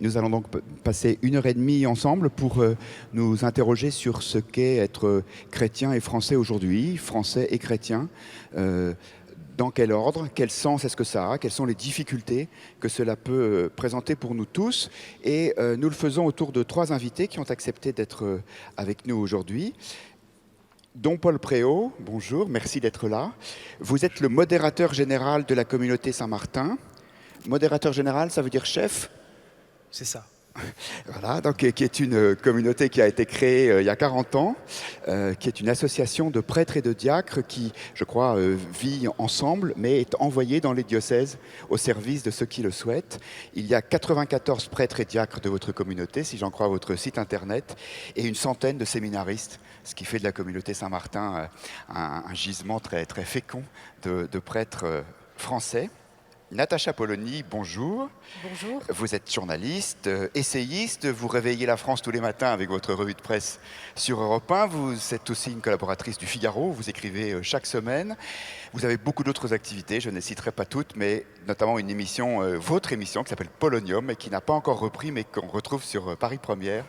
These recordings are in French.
Nous allons donc passer 1 heure et demie ensemble pour nous interroger sur ce qu'est être chrétien et français aujourd'hui, français et chrétien. Dans quel ordre, quel sens est-ce que ça a, quelles sont les difficultés que cela peut présenter pour nous tous. Et nous le faisons autour de 3 invités qui ont accepté d'être avec nous aujourd'hui. Dom Paul Préau, bonjour, merci d'être là. Vous êtes le modérateur général de la communauté Saint-Martin. Modérateur général, ça veut dire chef? C'est ça. Voilà, donc, qui est une communauté qui a été créée il y a 40 ans, qui est une association de prêtres et de diacres qui, je crois, vit ensemble, mais est envoyée dans les diocèses au service de ceux qui le souhaitent. Il y a 94 prêtres et diacres de votre communauté, si j'en crois votre site internet, et une centaine de séminaristes, ce qui fait de la communauté Saint-Martin un gisement très, très fécond de prêtres français. Natacha Polony, bonjour. Bonjour. Vous êtes journaliste, essayiste, vous réveillez la France tous les matins avec votre revue de presse sur Europe 1. Vous êtes aussi une collaboratrice du Figaro, vous écrivez chaque semaine. Vous avez beaucoup d'autres activités, je ne les citerai pas toutes, mais notamment une émission, votre émission qui s'appelle Polonium et qui n'a pas encore repris, mais qu'on retrouve sur Paris Première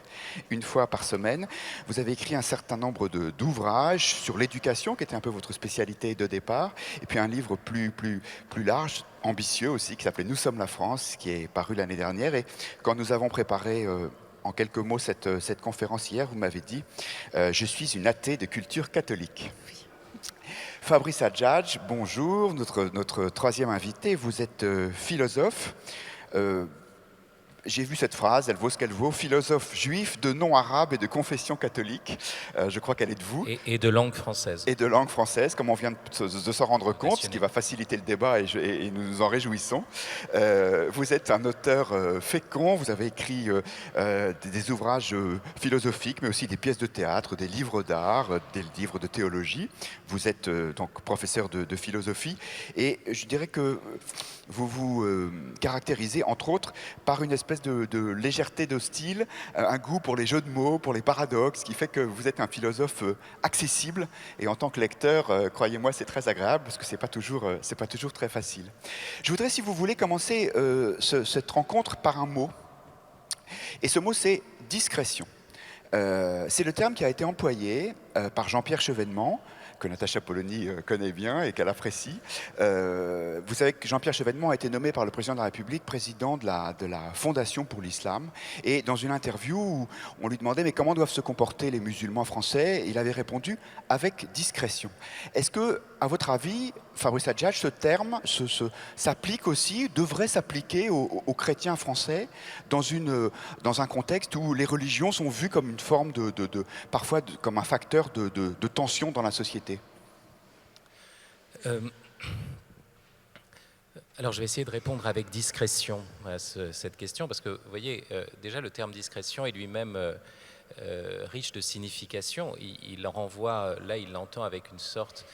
une fois par semaine. Vous avez écrit un certain nombre d'ouvrages sur l'éducation, qui était un peu votre spécialité de départ, et puis un livre plus large, ambitieux aussi, qui s'appelait Nous sommes la France, qui est paru l'année dernière. Et quand nous avons préparé en quelques mots cette conférence hier, vous m'avez dit je suis une athée de culture catholique. Oui. Fabrice Adjadj, bonjour, notre troisième invité. Vous êtes philosophe. J'ai vu cette phrase, elle vaut ce qu'elle vaut, philosophe juif de nom arabe et de confession catholique. Je crois qu'elle est de vous. Et de langue française. Et de langue française, comme on vient de s'en rendre compte, ce qui va faciliter le débat et nous nous en réjouissons. Vous êtes un auteur fécond, vous avez écrit des ouvrages philosophiques, mais aussi des pièces de théâtre, des livres d'art, des livres de théologie. Vous êtes donc professeur de philosophie et je dirais que vous vous caractérisez entre autres par une espèce de légèreté de style, un goût pour les jeux de mots, pour les paradoxes, qui fait que vous êtes un philosophe accessible. Et en tant que lecteur, croyez-moi, c'est très agréable parce que c'est pas toujours très facile. Je voudrais, si vous voulez, commencer cette rencontre par un mot. Et ce mot, c'est discrétion. C'est le terme qui a été employé par Jean-Pierre Chevènement, que Natacha Polony connaît bien et qu'elle apprécie. Vous savez que Jean-Pierre Chevènement a été nommé par le président de la République président de la Fondation pour l'Islam. Et dans une interview où on lui demandait « Mais comment doivent se comporter les musulmans français ?» Il avait répondu « Avec discrétion ». Est-ce que, à votre avis, Fabrice Adjadj, ce terme s'applique aussi, devrait s'appliquer aux chrétiens français dans un contexte où les religions sont vues comme une forme parfois comme un facteur de tension dans la société? Alors je vais essayer de répondre avec discrétion à cette question, parce que vous voyez, déjà le terme discrétion est lui-même riche de signification. Il en renvoie, là il l'entend avec une sorte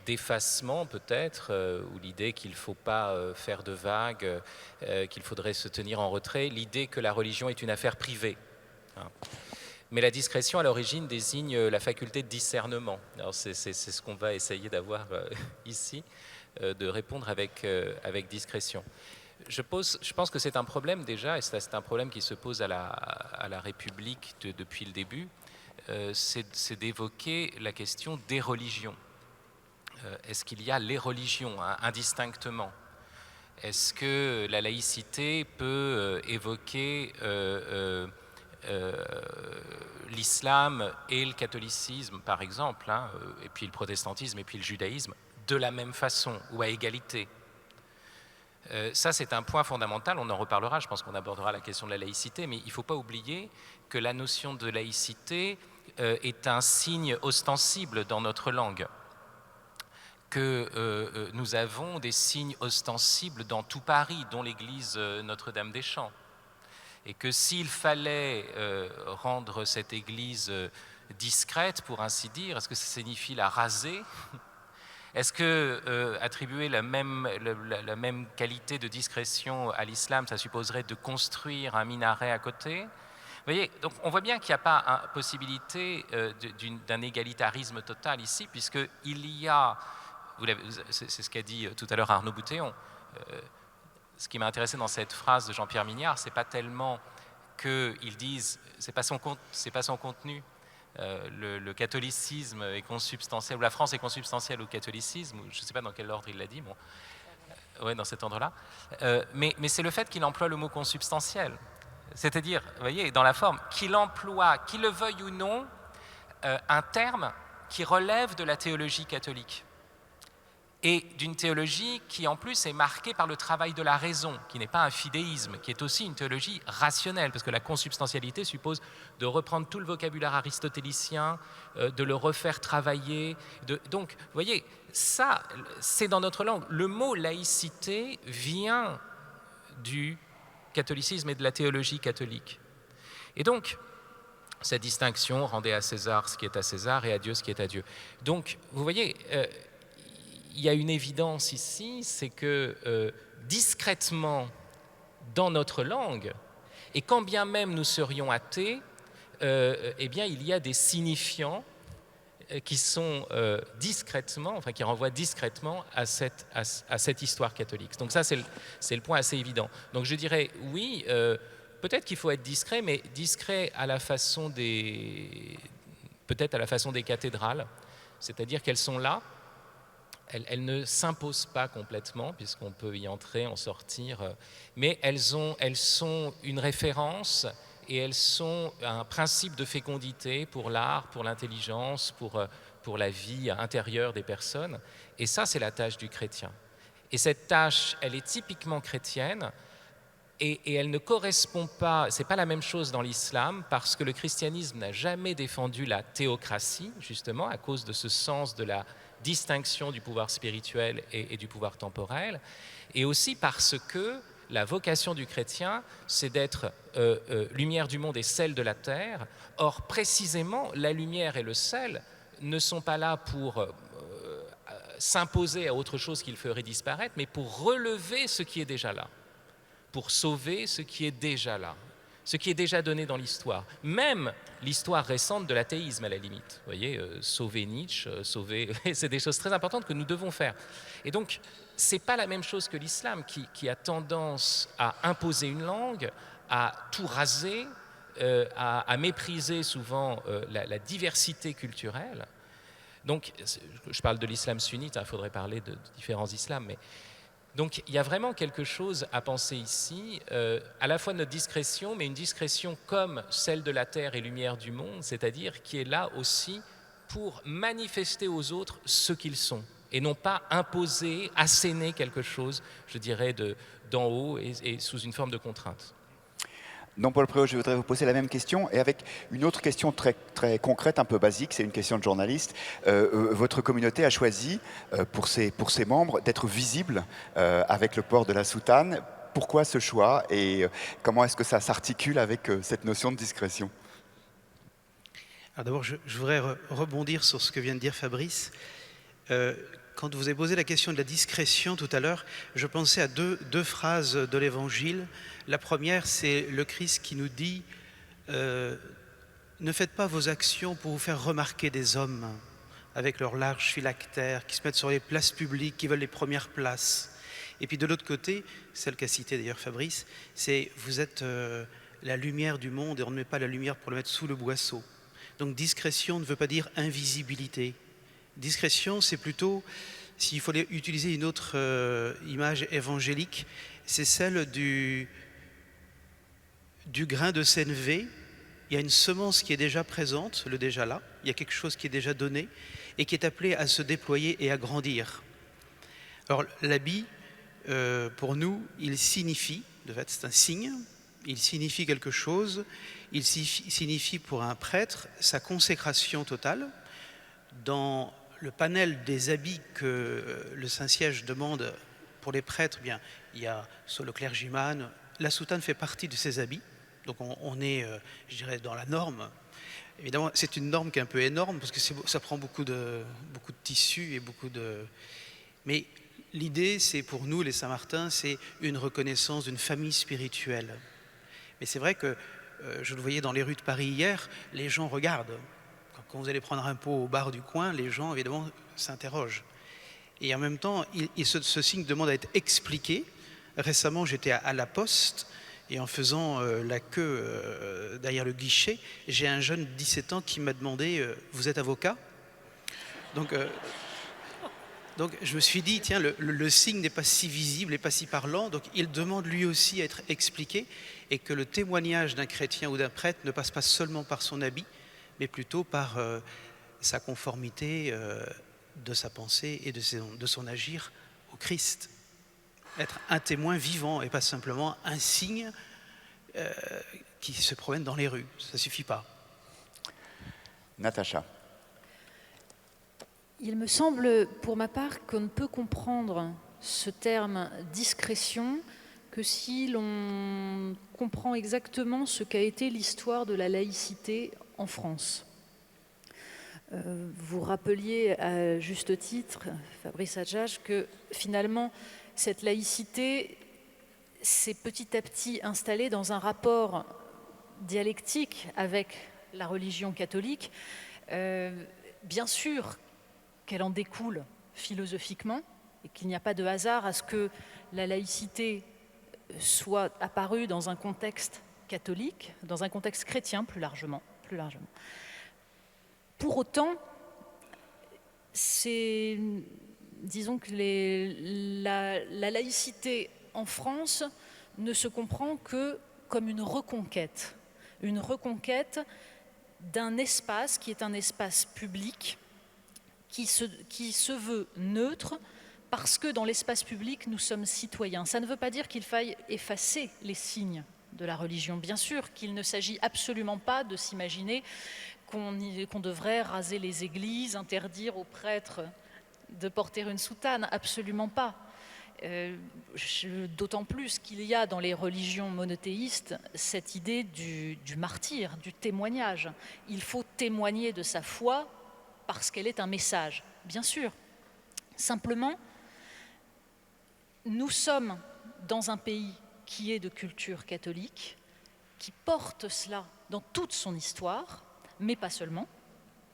d'effacement peut-être, ou l'idée qu'il ne faut pas faire de vagues, qu'il faudrait se tenir en retrait, l'idée que la religion est une affaire privée. Hein. Mais la discrétion, à l'origine, désigne la faculté de discernement. Alors c'est ce qu'on va essayer d'avoir ici, de répondre avec discrétion. Je pense que c'est un problème déjà, et c'est un problème qui se pose à la République depuis le début, c'est d'évoquer la question des religions. Est-ce qu'il y a les religions, hein, indistinctement? Est-ce que la laïcité peut évoquer l'islam et le catholicisme, par exemple, hein, et puis le protestantisme et puis le judaïsme, de la même façon ou à égalité? Ça, c'est un point fondamental, on en reparlera, je pense qu'on abordera la question de la laïcité, mais il ne faut pas oublier que la notion de laïcité est un signe ostensible dans notre langue, que nous avons des signes ostensibles dans tout Paris, dont l'église Notre-Dame-des-Champs. Et que s'il fallait rendre cette église discrète, pour ainsi dire, est-ce que ça signifie la raser? Est-ce que attribuer la même qualité de discrétion à l'islam, ça supposerait de construire un minaret à côté? Vous voyez, donc on voit bien qu'il n'y a pas possibilité d'un égalitarisme total ici, puisqu'il y a, c'est ce qu'a dit tout à l'heure Arnaud Boutéon, ce qui m'a intéressé dans cette phrase de Jean-Pierre Mignard, c'est pas tellement qu'ils disent, c'est pas son contenu. Le catholicisme est consubstantiel, ou la France est consubstantielle au catholicisme, je ne sais pas dans quel ordre il l'a dit, bon, ouais, dans cet ordre-là, mais c'est le fait qu'il emploie le mot consubstantiel, c'est-à-dire, vous voyez, dans la forme, qu'il emploie, qu'il le veuille ou non, un terme qui relève de la théologie catholique. Et d'une théologie qui en plus est marquée par le travail de la raison, qui n'est pas un fidéisme, qui est aussi une théologie rationnelle, parce que la consubstantialité suppose de reprendre tout le vocabulaire aristotélicien, de le refaire travailler. Donc, vous voyez, ça, c'est dans notre langue. Le mot laïcité vient du catholicisme et de la théologie catholique. Et donc, cette distinction, rendez à César ce qui est à César et à Dieu ce qui est à Dieu. Donc, vous voyez, il y a une évidence ici, c'est que discrètement, dans notre langue, et quand bien même nous serions athées, eh bien, il y a des signifiants qui sont discrètement, enfin qui renvoient discrètement à cette histoire catholique. Donc ça, c'est le point assez évident. Donc je dirais, oui, peut-être qu'il faut être discret, mais discret à la façon peut-être à la façon des cathédrales, c'est-à-dire qu'elles sont là. Elles ne s'imposent pas complètement, puisqu'on peut y entrer, en sortir, mais elles sont une référence et elles sont un principe de fécondité pour l'art, pour l'intelligence, pour la vie intérieure des personnes. Et ça, c'est la tâche du chrétien. Et cette tâche, elle est typiquement chrétienne et elle ne correspond pas, c'est pas la même chose dans l'islam, parce que le christianisme n'a jamais défendu la théocratie, justement, à cause de ce sens de la distinction du pouvoir spirituel et du pouvoir temporel, et aussi parce que la vocation du chrétien, c'est d'être lumière du monde et sel de la terre. Or, précisément, la lumière et le sel ne sont pas là pour s'imposer à autre chose qu'il ferait disparaître, mais pour relever ce qui est déjà là, pour sauver ce qui est déjà là, ce qui est déjà donné dans l'histoire, même l'histoire récente de l'athéisme à la limite. Vous voyez, sauver Nietzsche, c'est des choses très importantes que nous devons faire. Et donc, ce n'est pas la même chose que l'islam qui a tendance à imposer une langue, à tout raser, à mépriser souvent la diversité culturelle. Donc, je parle de l'islam sunnite, il faudrait parler de différents islams, mais donc il y a vraiment quelque chose à penser ici, à la fois notre discrétion, mais une discrétion comme celle de la terre et lumière du monde, c'est-à-dire qui est là aussi pour manifester aux autres ce qu'ils sont, et non pas imposer, asséner quelque chose, je dirais, d'en haut et sous une forme de contrainte. Non, Paul Préau, je voudrais vous poser la même question, et avec une autre question très, très concrète, un peu basique, c'est une question de journaliste. Votre communauté a choisi, pour ses membres, d'être visible avec le port de la soutane. Pourquoi ce choix, et comment est-ce que ça s'articule avec cette notion de discrétion? Alors d'abord, je voudrais rebondir sur ce que vient de dire Fabrice. Quand vous avez posé la question de la discrétion tout à l'heure, je pensais à deux phrases de l'Évangile. La première, c'est le Christ qui nous dit « Ne faites pas vos actions pour vous faire remarquer des hommes avec leurs larges phylactères, qui se mettent sur les places publiques, qui veulent les premières places. » Et puis de l'autre côté, celle qu'a citée d'ailleurs Fabrice, c'est « Vous êtes la lumière du monde et on ne met pas la lumière pour le mettre sous le boisseau. » Donc discrétion ne veut pas dire invisibilité. Discrétion, c'est plutôt, s'il fallait utiliser une autre image évangélique, c'est celle du grain de sénévé. Il y a une semence qui est déjà présente, le déjà là, il y a quelque chose qui est déjà donné et qui est appelé à se déployer et à grandir. Alors l'habit, pour nous, il signifie, de fait c'est un signe, il signifie quelque chose, il signifie pour un prêtre sa consécration totale. Dans le panel des habits que le Saint-Siège demande pour les prêtres, bien, il y a sur le clergyman, la soutane fait partie de ces habits, donc on est, je dirais, dans la norme. Évidemment, c'est une norme qui est un peu énorme, parce que ça prend beaucoup de tissus et beaucoup de... Mais l'idée, c'est pour nous, les Saint-Martin, c'est une reconnaissance d'une famille spirituelle. Mais c'est vrai que, je le voyais dans les rues de Paris hier, les gens regardent. Quand vous allez prendre un pot au bar du coin, les gens, évidemment, s'interrogent. Et en même temps, ce signe demande à être expliqué Récemment, j'étais à la Poste et en faisant la queue derrière le guichet, j'ai un jeune de 17 ans qui m'a demandé « Vous êtes avocat ?» Donc je me suis dit, tiens, le signe n'est pas si visible et pas si parlant, donc il demande lui aussi à être expliqué, et que le témoignage d'un chrétien ou d'un prêtre ne passe pas seulement par son habit, mais plutôt par sa conformité de sa pensée et de son agir au Christ. Être un témoin vivant et pas simplement un signe qui se promène dans les rues, ça ne suffit pas. Natacha. Il me semble, pour ma part, qu'on ne peut comprendre ce terme discrétion que si l'on comprend exactement ce qu'a été l'histoire de la laïcité en France. Vous rappeliez à juste titre, Fabrice Adjage, que finalement, cette laïcité s'est petit à petit installée dans un rapport dialectique avec la religion catholique. Bien sûr qu'elle en découle philosophiquement et qu'il n'y a pas de hasard à ce que la laïcité soit apparue dans un contexte catholique, dans un contexte chrétien plus largement. Pour autant, disons que la laïcité en France ne se comprend que comme une reconquête d'un espace qui est un espace public, qui se veut neutre, parce que dans l'espace public, nous sommes citoyens. Ça ne veut pas dire qu'il faille effacer les signes de la religion. Bien sûr qu'il ne s'agit absolument pas de s'imaginer qu'on devrait raser les églises, interdire aux prêtres de porter une soutane, absolument pas. D'autant plus qu'il y a dans les religions monothéistes cette idée du martyr, du témoignage. Il faut témoigner de sa foi parce qu'elle est un message, bien sûr. Simplement, nous sommes dans un pays qui est de culture catholique, qui porte cela dans toute son histoire, mais pas seulement,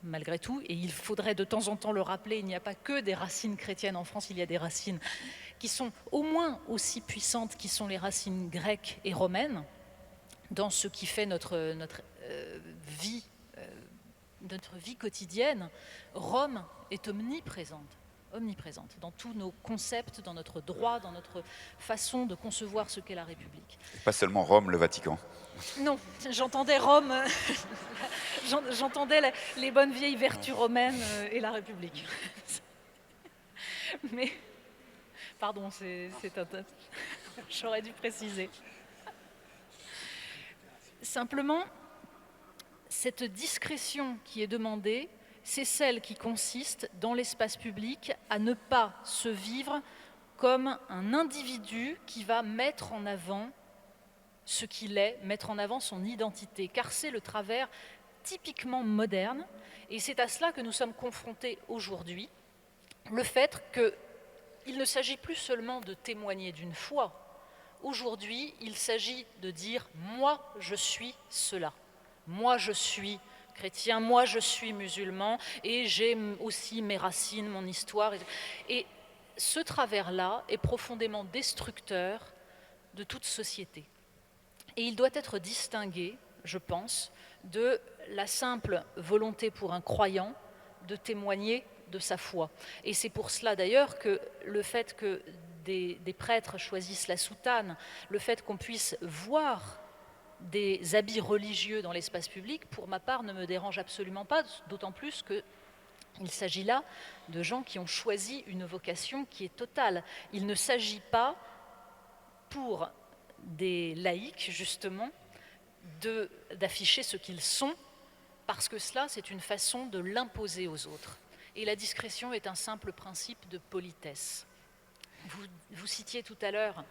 malgré tout, et il faudrait de temps en temps le rappeler, il n'y a pas que des racines chrétiennes en France, il y a des racines qui sont au moins aussi puissantes qui sont les racines grecques et romaines, dans ce qui fait notre vie quotidienne. Rome est omniprésente dans tous nos concepts, dans notre droit, dans notre façon de concevoir ce qu'est la République. Pas seulement Rome, le Vatican. Non, j'entendais Rome, j'entendais les bonnes vieilles vertus romaines et la République. Mais, pardon, j'aurais dû préciser. Simplement, cette discrétion qui est demandée, c'est celle qui consiste dans l'espace public à ne pas se vivre comme un individu qui va mettre en avant ce qu'il est, mettre en avant son identité, car c'est le travers typiquement moderne, et c'est à cela que nous sommes confrontés aujourd'hui, le fait qu'il ne s'agit plus seulement de témoigner d'une foi. Aujourd'hui, il s'agit de dire « moi, je suis cela ». Moi, je suis chrétien, moi, je suis musulman, et j'ai aussi mes racines, mon histoire. Et ce travers-là est profondément destructeur de toute société. Et il doit être distingué, je pense, de la simple volonté pour un croyant de témoigner de sa foi. Et c'est pour cela d'ailleurs que le fait que des prêtres choisissent la soutane, le fait qu'on puisse voir des habits religieux dans l'espace public, pour ma part, ne me dérange absolument pas, d'autant plus qu'il s'agit là de gens qui ont choisi une vocation qui est totale. Il ne s'agit pas, pour des laïcs, justement, d'afficher ce qu'ils sont, parce que cela, c'est une façon de l'imposer aux autres. Et la discrétion est un simple principe de politesse. Vous citiez tout à l'heure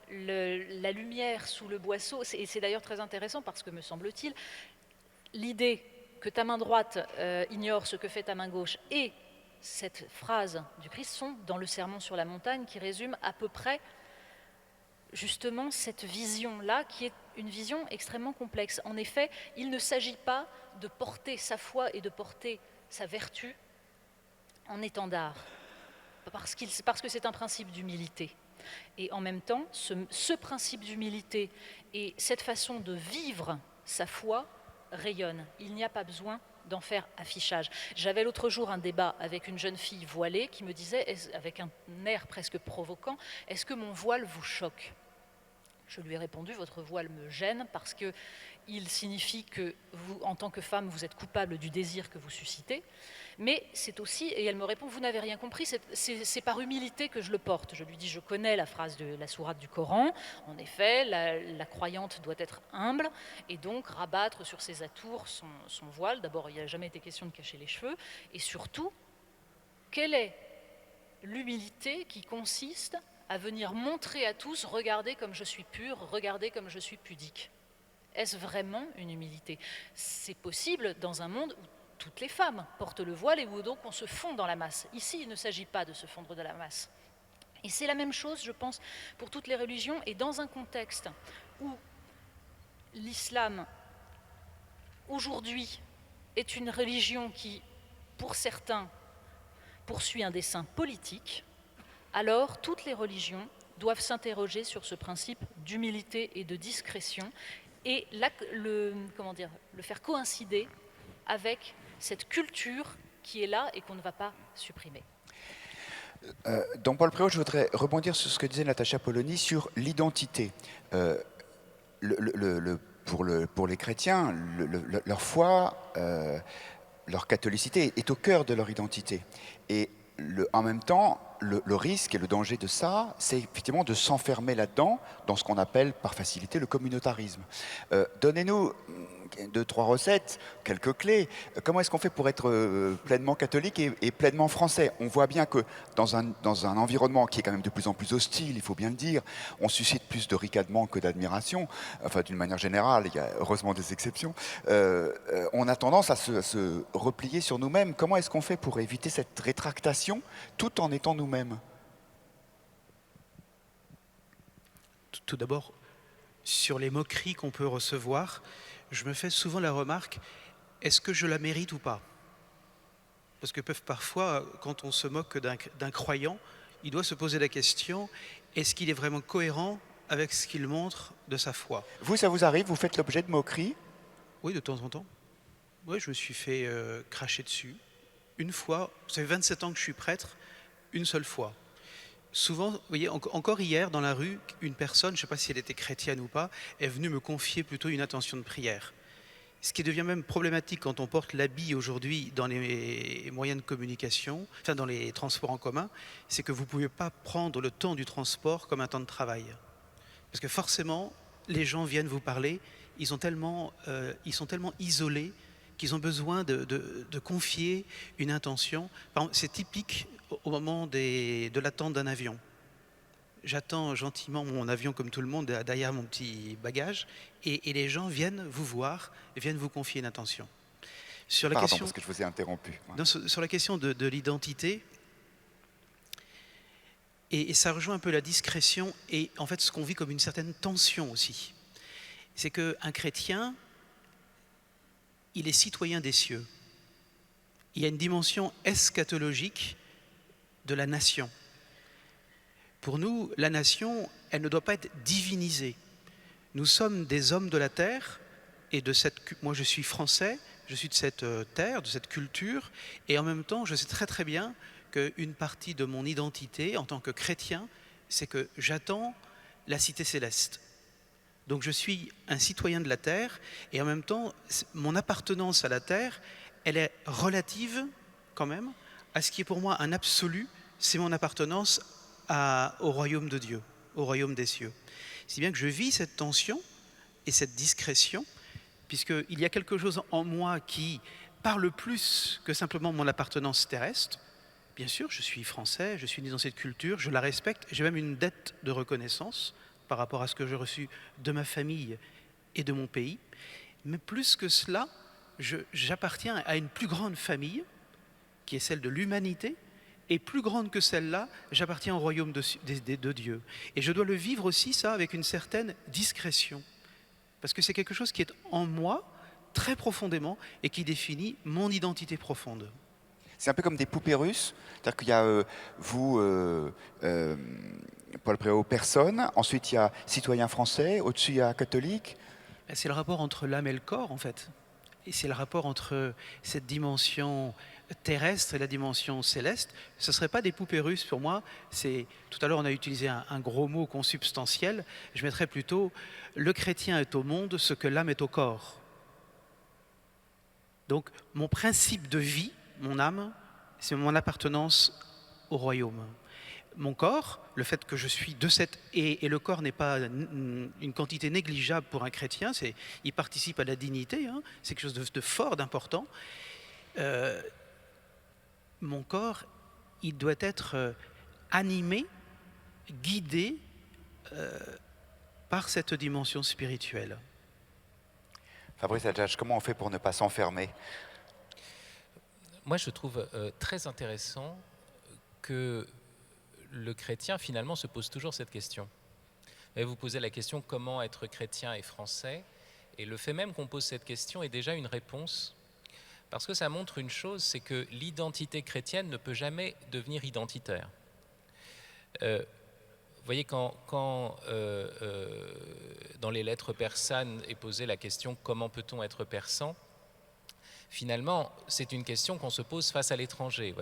la lumière sous le boisseau, et c'est d'ailleurs très intéressant parce que, me semble-t-il, l'idée que ta main droite ignore ce que fait ta main gauche et cette phrase du Christ sont dans le Sermon sur la montagne qui résume à peu près justement cette vision-là qui est une vision extrêmement complexe. En effet, il ne s'agit pas de porter sa foi et de porter sa vertu en étendard, parce que c'est un principe d'humilité. Et en même temps, ce principe d'humilité et cette façon de vivre sa foi rayonnent. Il n'y a pas besoin d'en faire affichage. J'avais l'autre jour un débat avec une jeune fille voilée qui me disait, avec un air presque provoquant, « Est-ce que mon voile vous choque ?» Je lui ai répondu, votre voile me gêne parce qu'il signifie que vous, en tant que femme, vous êtes coupable du désir que vous suscitez. Mais c'est aussi, et elle me répond, vous n'avez rien compris, c'est par humilité que je le porte. Je lui dis, je connais la phrase de la sourate du Coran. En effet, la croyante doit être humble et donc rabattre sur ses atours son voile. D'abord, il n'a jamais été question de cacher les cheveux. Et surtout, quelle est l'humilité qui consiste à venir montrer à tous, regardez comme je suis pure, regardez comme je suis pudique. Est-ce vraiment une humilité? C'est possible dans un monde où toutes les femmes portent le voile et où donc on se fond dans la masse. Ici, il ne s'agit pas de se fondre dans la masse. Et c'est la même chose, je pense, pour toutes les religions, et dans un contexte où l'islam, aujourd'hui, est une religion qui, pour certains, poursuit un dessein politique, alors toutes les religions doivent s'interroger sur ce principe d'humilité et de discrétion et le faire coïncider avec cette culture qui est là et qu'on ne va pas supprimer. Dans Paul Préau, je voudrais rebondir sur ce que disait Natacha Polony sur l'identité. Pour les chrétiens, leur foi, leur catholicité est au cœur de leur identité. Et en même temps, le risque et le danger de ça, c'est effectivement de s'enfermer là-dedans, dans ce qu'on appelle par facilité le communautarisme. Donnez-nous 2-3 recettes, quelques clés. Comment est-ce qu'on fait pour être pleinement catholique et pleinement français? On voit bien que dans un environnement qui est quand même de plus en plus hostile, il faut bien le dire, on suscite plus de ricanement que d'admiration. Enfin, d'une manière générale, il y a heureusement des exceptions. On a tendance à se replier sur nous-mêmes. Comment est-ce qu'on fait pour éviter cette rétractation tout en étant nous-mêmes? Tout d'abord, sur les moqueries qu'on peut recevoir, je me fais souvent la remarque, est-ce que je la mérite ou pas? Parce que parfois, quand on se moque d'un croyant, il doit se poser la question, est-ce qu'il est vraiment cohérent avec ce qu'il montre de sa foi? Vous, ça vous arrive? Vous faites l'objet de moqueries? Oui, de temps en temps. Oui, je me suis fait cracher dessus. Une fois, ça fait 27 ans que je suis prêtre, une seule fois. Souvent, vous voyez, encore hier, dans la rue, une personne, je ne sais pas si elle était chrétienne ou pas, est venue me confier plutôt une intention de prière. Ce qui devient même problématique quand on porte l'habit aujourd'hui dans les moyens de communication, enfin dans les transports en commun, c'est que vous ne pouvez pas prendre le temps du transport comme un temps de travail. Parce que forcément, les gens viennent vous parler, ils sont tellement isolés qu'ils ont besoin de confier une intention. C'est typique au moment de l'attente d'un avion. J'attends gentiment mon avion comme tout le monde derrière mon petit bagage et les gens viennent vous voir, viennent vous confier une intention. Sur la question, parce que je vous ai interrompu. Non, sur la question de l'identité, et ça rejoint un peu la discrétion et en fait ce qu'on vit comme une certaine tension aussi. C'est qu'un chrétien, il est citoyen des cieux. Il y a une dimension eschatologique de la nation. Pour nous, la nation, elle ne doit pas être divinisée. Nous sommes des hommes de la terre, et moi je suis français, je suis de cette terre, de cette culture, et en même temps, je sais très très bien qu'une partie de mon identité en tant que chrétien, c'est que j'attends la cité céleste. Donc je suis un citoyen de la terre, et en même temps, mon appartenance à la terre, elle est relative quand même à ce qui est pour moi un absolu, c'est mon appartenance au royaume de Dieu, au royaume des cieux. Si bien que je vis cette tension et cette discrétion, puisqu'il y a quelque chose en moi qui parle plus que simplement mon appartenance terrestre. Bien sûr, je suis français, je suis né dans cette culture, je la respecte, j'ai même une dette de reconnaissance par rapport à ce que j'ai reçu de ma famille et de mon pays. Mais plus que cela, j'appartiens à une plus grande famille, qui est celle de l'humanité, et plus grande que celle-là, j'appartiens au royaume de Dieu. Et je dois le vivre aussi, ça, avec une certaine discrétion. Parce que c'est quelque chose qui est en moi, très profondément, et qui définit mon identité profonde. C'est un peu comme des poupées russes, c'est-à-dire qu'il y a Paul Préau, personne. Ensuite, il y a citoyen français. Au-dessus, il y a catholique. C'est le rapport entre l'âme et le corps, en fait. Et c'est le rapport entre cette dimension terrestre et la dimension céleste. Ce ne serait pas des poupées russes pour moi. Tout à l'heure, on a utilisé un gros mot consubstantiel. Je mettrais plutôt « le chrétien est au monde ce que l'âme est au corps ». Donc, mon principe de vie, mon âme, c'est mon appartenance au royaume. Mon corps, le fait que je suis de cette... Et le corps n'est pas une quantité négligeable pour un chrétien, il participe à la dignité, hein, c'est quelque chose de fort, d'important. Mon corps, il doit être animé, guidé par cette dimension spirituelle. Fabrice Adjadj, comment on fait pour ne pas s'enfermer? Moi, je trouve très intéressant que le chrétien, finalement, se pose toujours cette question. Vous posez la question « Comment être chrétien et français ?» Et le fait même qu'on pose cette question est déjà une réponse, parce que ça montre une chose, c'est que l'identité chrétienne ne peut jamais devenir identitaire. Vous voyez, quand dans les lettres persanes est posée la question « Comment peut-on être persan ?» Finalement, c'est une question qu'on se pose face à l'étranger.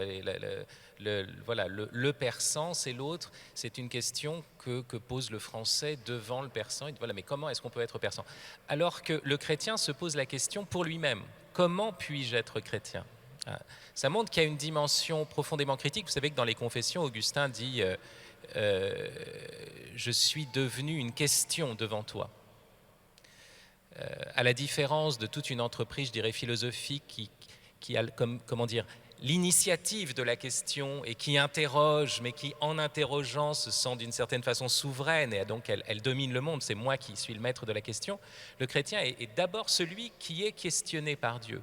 Le persan, c'est l'autre. C'est une question que pose le français devant le persan. Voilà, mais comment est-ce qu'on peut être persan? Alors que le chrétien se pose la question pour lui-même. Comment puis-je être chrétien? Ça montre qu'il y a une dimension profondément critique. Vous savez que dans les confessions, Augustin dit je suis devenu une question devant toi. À la différence de toute une entreprise, je dirais, philosophique qui a, comment dire, l'initiative de la question et qui interroge, mais qui, en interrogeant, se sent d'une certaine façon souveraine et donc elle domine le monde, c'est moi qui suis le maître de la question. Le chrétien est d'abord celui qui est questionné par Dieu,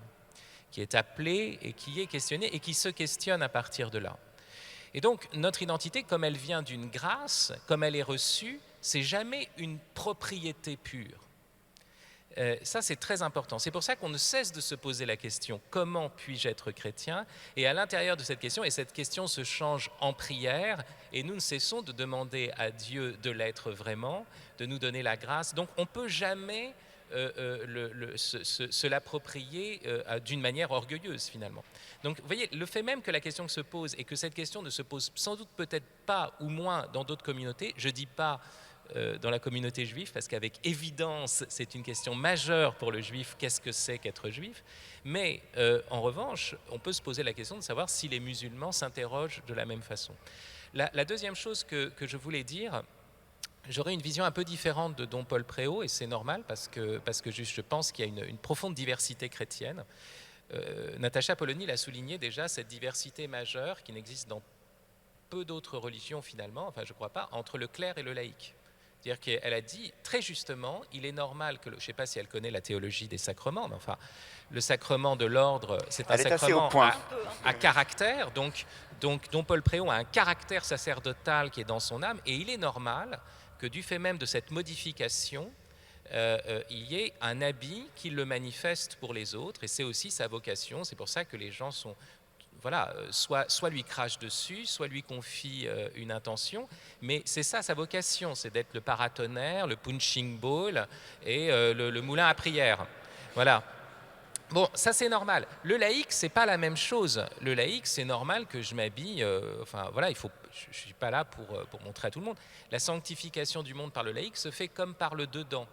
qui est appelé et qui est questionné et qui se questionne à partir de là. Et donc, notre identité, comme elle vient d'une grâce, comme elle est reçue, c'est jamais une propriété pure. Ça, c'est très important. C'est pour ça qu'on ne cesse de se poser la question « Comment puis-je être chrétien ?» Et à l'intérieur de cette question, et cette question se change en prière, et nous ne cessons de demander à Dieu de l'être vraiment, de nous donner la grâce. Donc, on ne peut jamais se l'approprier d'une manière orgueilleuse, finalement. Donc, vous voyez, le fait même que la question se pose, et que cette question ne se pose sans doute peut-être pas, ou moins, dans d'autres communautés, je ne dis pas dans la communauté juive, parce qu'avec évidence, c'est une question majeure pour le juif, qu'est-ce que c'est qu'être juif? Mais en revanche, on peut se poser la question de savoir si les musulmans s'interrogent de la même façon. La deuxième chose que je voulais dire, j'aurais une vision un peu différente de Don Paul Préau, et c'est normal, parce que je pense qu'il y a une profonde diversité chrétienne. Natacha Polony l'a souligné déjà, cette diversité majeure qui n'existe dans peu d'autres religions finalement, enfin je ne crois pas, entre le clerc et le laïc. C'est-à-dire qu'elle a dit très justement, il est normal que, je ne sais pas si elle connaît la théologie des sacrements, mais enfin, le sacrement de l'ordre, c'est un sacrement à caractère, donc Don Paul Préau a un caractère sacerdotal qui est dans son âme, et il est normal que du fait même de cette modification, il y ait un habit qui le manifeste pour les autres, et c'est aussi sa vocation, c'est pour ça que les gens sont... Voilà, soit lui crache dessus, soit lui confie une intention, mais c'est ça sa vocation, c'est d'être le paratonnerre, le punching ball et le moulin à prière. Voilà. Bon, ça c'est normal. Le laïc, c'est pas la même chose. Le laïc, c'est normal que je m'habille, enfin voilà, je suis pas là pour montrer à tout le monde. La sanctification du monde par le laïc se fait comme par le dedans.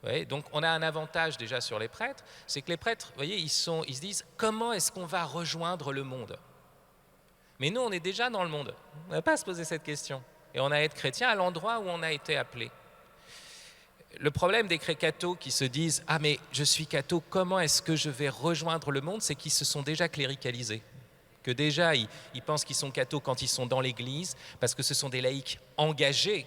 Ouais, donc on a un avantage déjà sur les prêtres, c'est que les prêtres, vous voyez, ils se disent comment est-ce qu'on va rejoindre le monde? Mais nous, on est déjà dans le monde. On n'a pas à se poser cette question. Et on a à être chrétien à l'endroit où on a été appelé. Le problème des cathos qui se disent « Ah mais je suis catho, comment est-ce que je vais rejoindre le monde ?» c'est qu'ils se sont déjà cléricalisés. Que déjà, ils pensent qu'ils sont cathos quand ils sont dans l'église, parce que ce sont des laïcs engagés,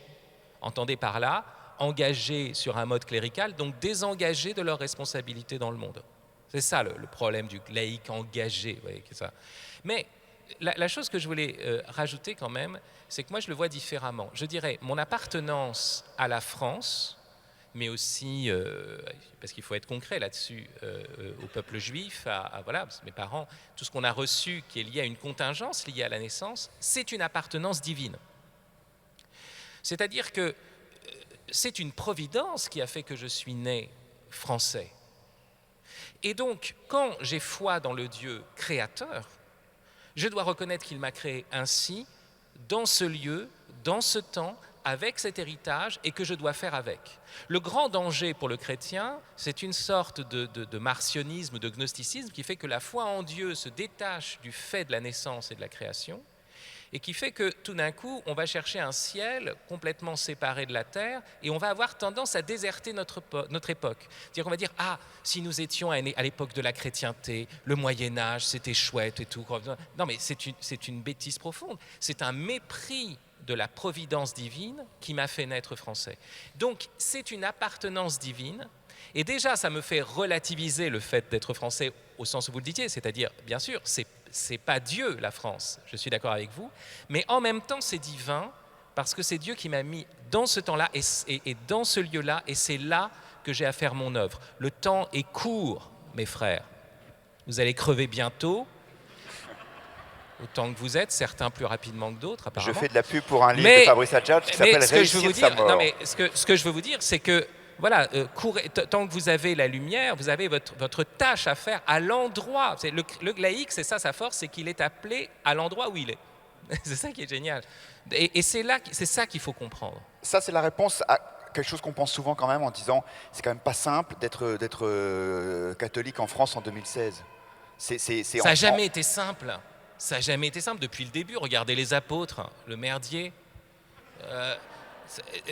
entendez par là, engagés sur un mode clérical, donc désengagés de leurs responsabilités dans le monde. C'est ça le problème du laïc engagé. Vous voyez, ça. Mais la chose que je voulais rajouter quand même, c'est que moi je le vois différemment. Je dirais mon appartenance à la France, mais aussi, parce qu'il faut être concret là-dessus, au peuple juif, voilà, mes parents, tout ce qu'on a reçu qui est lié à une contingence liée à la naissance, c'est une appartenance divine. C'est-à-dire que c'est une providence qui a fait que je suis né français. Et donc, quand j'ai foi dans le Dieu créateur, je dois reconnaître qu'il m'a créé ainsi, dans ce lieu, dans ce temps, avec cet héritage, et que je dois faire avec. Le grand danger pour le chrétien, c'est une sorte de marcionisme, de gnosticisme, qui fait que la foi en Dieu se détache du fait de la naissance et de la création, et qui fait que tout d'un coup, on va chercher un ciel complètement séparé de la terre et on va avoir tendance à déserter notre époque. C'est-à-dire qu'on va dire, ah, si nous étions à l'époque de la chrétienté, le Moyen-Âge, c'était chouette et tout. Non, mais c'est une bêtise profonde. C'est un mépris de la providence divine qui m'a fait naître français. Donc, c'est une appartenance divine. Et déjà, ça me fait relativiser le fait d'être français au sens où vous le disiez, c'est-à-dire, bien sûr, c'est pas Dieu, la France, je suis d'accord avec vous, mais en même temps, c'est divin, parce que c'est Dieu qui m'a mis dans ce temps-là et dans ce lieu-là, et c'est là que j'ai à faire mon œuvre. Le temps est court, mes frères. Vous allez crever bientôt, autant que vous êtes, certains plus rapidement que d'autres, apparemment. Je fais de la pub pour un livre de Fabrice Adjadj qui s'appelle Réussir sa mort. Non, mais ce que je veux vous dire, c'est que voilà, tant que vous avez la lumière, vous avez votre tâche à faire à l'endroit. Le laïc, c'est ça sa force, c'est qu'il est appelé à l'endroit où il est. C'est ça qui est génial. Et c'est ça qu'il faut comprendre. Ça, c'est la réponse à quelque chose qu'on pense souvent quand même en disant c'est quand même pas simple d'être catholique en France en 2016. Ça n'a jamais été simple. Ça n'a jamais été simple depuis le début. Regardez les apôtres, le merdier.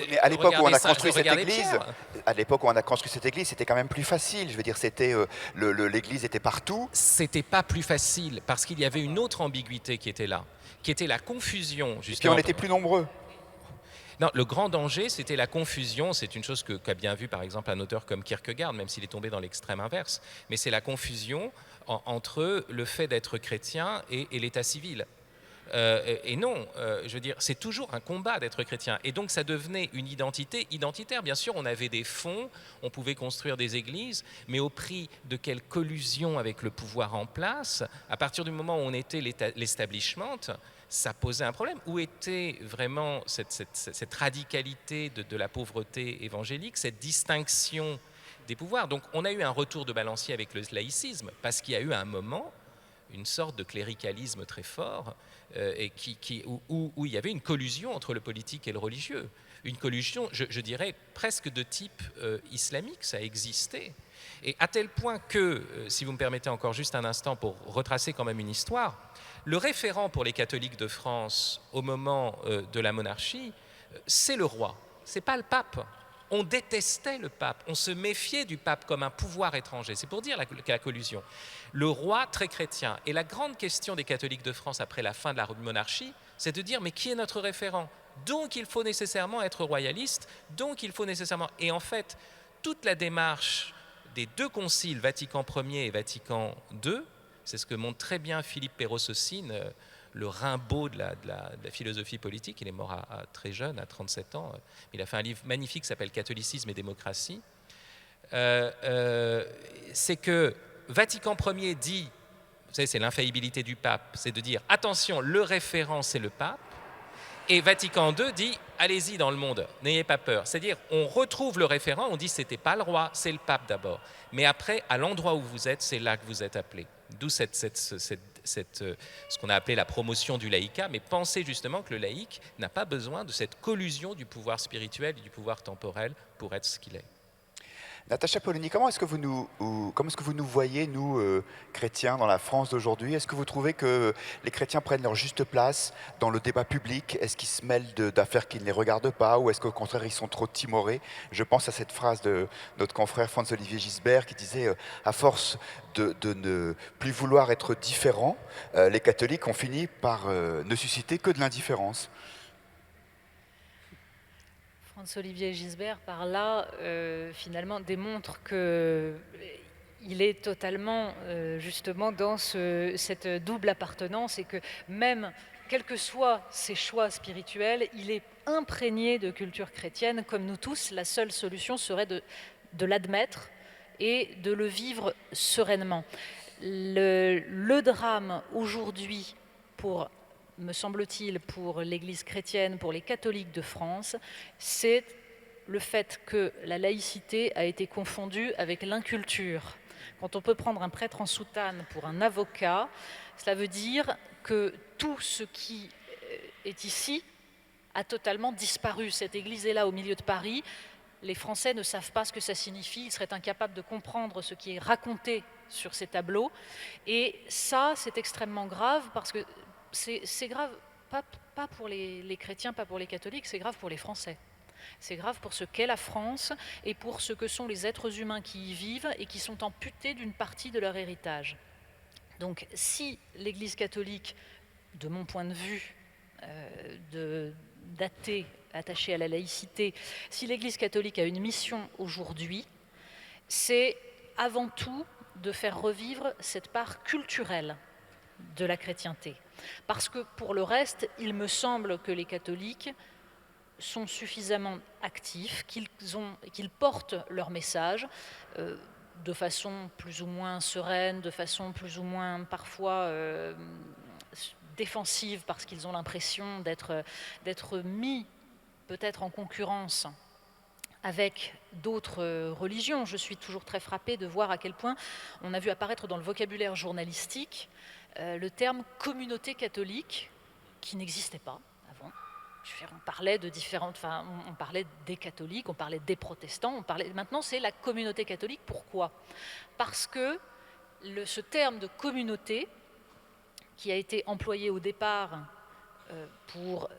Mais à l'époque où on a construit cette église, c'était quand même plus facile. Je veux dire, l'église était partout. C'était pas plus facile parce qu'il y avait une autre ambiguïté qui était là, qui était la confusion. Et puis on était plus nombreux. Non, le grand danger, c'était la confusion. C'est une chose qu'a bien vu, par exemple, un auteur comme Kierkegaard, même s'il est tombé dans l'extrême inverse. Mais c'est la confusion entre le fait d'être chrétien et l'état civil. Et non, je veux dire, c'est toujours un combat d'être chrétien. Et donc ça devenait une identité identitaire. Bien sûr, on avait des fonds, on pouvait construire des églises, mais au prix de quelle collusion avec le pouvoir en place, à partir du moment où on était l'establishment, ça posait un problème. Où était vraiment cette radicalité de la pauvreté évangélique, cette distinction des pouvoirs? Donc on a eu un retour de balancier avec le laïcisme, parce qu'il y a eu un moment une sorte de cléricalisme très fort et où il y avait une collusion entre le politique et le religieux. Une collusion, je dirais, presque de type islamique, ça existait. Et à tel point que, si vous me permettez encore juste un instant pour retracer quand même une histoire, le référent pour les catholiques de France au moment de la monarchie, c'est le roi, c'est pas le pape. On détestait le pape, on se méfiait du pape comme un pouvoir étranger. C'est pour dire la collusion. Le roi, très chrétien. Et la grande question des catholiques de France après la fin de la monarchie, c'est de dire, mais qui est notre référent? Donc il faut nécessairement être royaliste, donc il faut nécessairement... Et en fait, toute la démarche des deux conciles, Vatican Ier et Vatican II, c'est ce que montre très bien Philippe Pérossocine, le Rimbaud de la philosophie politique. Il est mort à très jeune, à 37 ans. Il a fait un livre magnifique qui s'appelle « Catholicisme et démocratie ». C'est que Vatican Ier dit, vous savez, c'est l'infaillibilité du pape, c'est de dire, attention, le référent, c'est le pape. Et Vatican II dit, allez-y dans le monde, n'ayez pas peur. C'est-à-dire, on retrouve le référent, on dit, c'était pas le roi, c'est le pape d'abord. Mais après, à l'endroit où vous êtes, c'est là que vous êtes appelé. D'où ce qu'on a appelé la promotion du laïcat, mais pensez justement que le laïc n'a pas besoin de cette collusion du pouvoir spirituel et du pouvoir temporel pour être ce qu'il est. Natacha Polony, comment est-ce que vous nous voyez, nous, chrétiens, dans la France d'aujourd'hui? Est-ce que vous trouvez que les chrétiens prennent leur juste place dans le débat public? Est-ce qu'ils se mêlent d'affaires qui ne les regardent pas? Ou est-ce qu'au contraire, ils sont trop timorés? Je pense à cette phrase de notre confrère Franz-Olivier Gisbert qui disait à force de ne plus vouloir être différents, les catholiques ont fini par ne susciter que de l'indifférence. Franz-Olivier Gisbert, par là, finalement, démontre qu'il est totalement, justement, dans cette double appartenance et que même, quels que soient ses choix spirituels, il est imprégné de culture chrétienne. Comme nous tous, la seule solution serait de l'admettre et de le vivre sereinement. Le drame aujourd'hui pour me semble-t-il, pour l'Église chrétienne, pour les catholiques de France, c'est le fait que la laïcité a été confondue avec l'inculture. Quand on peut prendre un prêtre en soutane pour un avocat, cela veut dire que tout ce qui est ici a totalement disparu. Cette église est là au milieu de Paris. Les Français ne savent pas ce que ça signifie. Ils seraient incapables de comprendre ce qui est raconté sur ces tableaux. Et ça, c'est extrêmement grave parce que c'est grave pas pour les chrétiens, pas pour les catholiques, c'est grave pour les Français. C'est grave pour ce qu'est la France et pour ce que sont les êtres humains qui y vivent et qui sont amputés d'une partie de leur héritage. Donc si l'Église catholique, de mon point de vue, d'athée attaché à la laïcité, si l'Église catholique a une mission aujourd'hui, c'est avant tout de faire revivre cette part culturelle de la chrétienté. Parce que pour le reste, il me semble que les catholiques sont suffisamment actifs, qu'ils portent leur message de façon plus ou moins sereine, de façon plus ou moins parfois défensive, parce qu'ils ont l'impression d'être mis peut-être en concurrence avec d'autres religions. Je suis toujours très frappée de voir à quel point on a vu apparaître dans le vocabulaire journalistique le terme communauté catholique qui n'existait pas avant. On parlait de différentes, on parlait des catholiques, on parlait des protestants, maintenant c'est la communauté catholique. Pourquoi? Parce que ce terme de communauté, qui a été employé au départ pour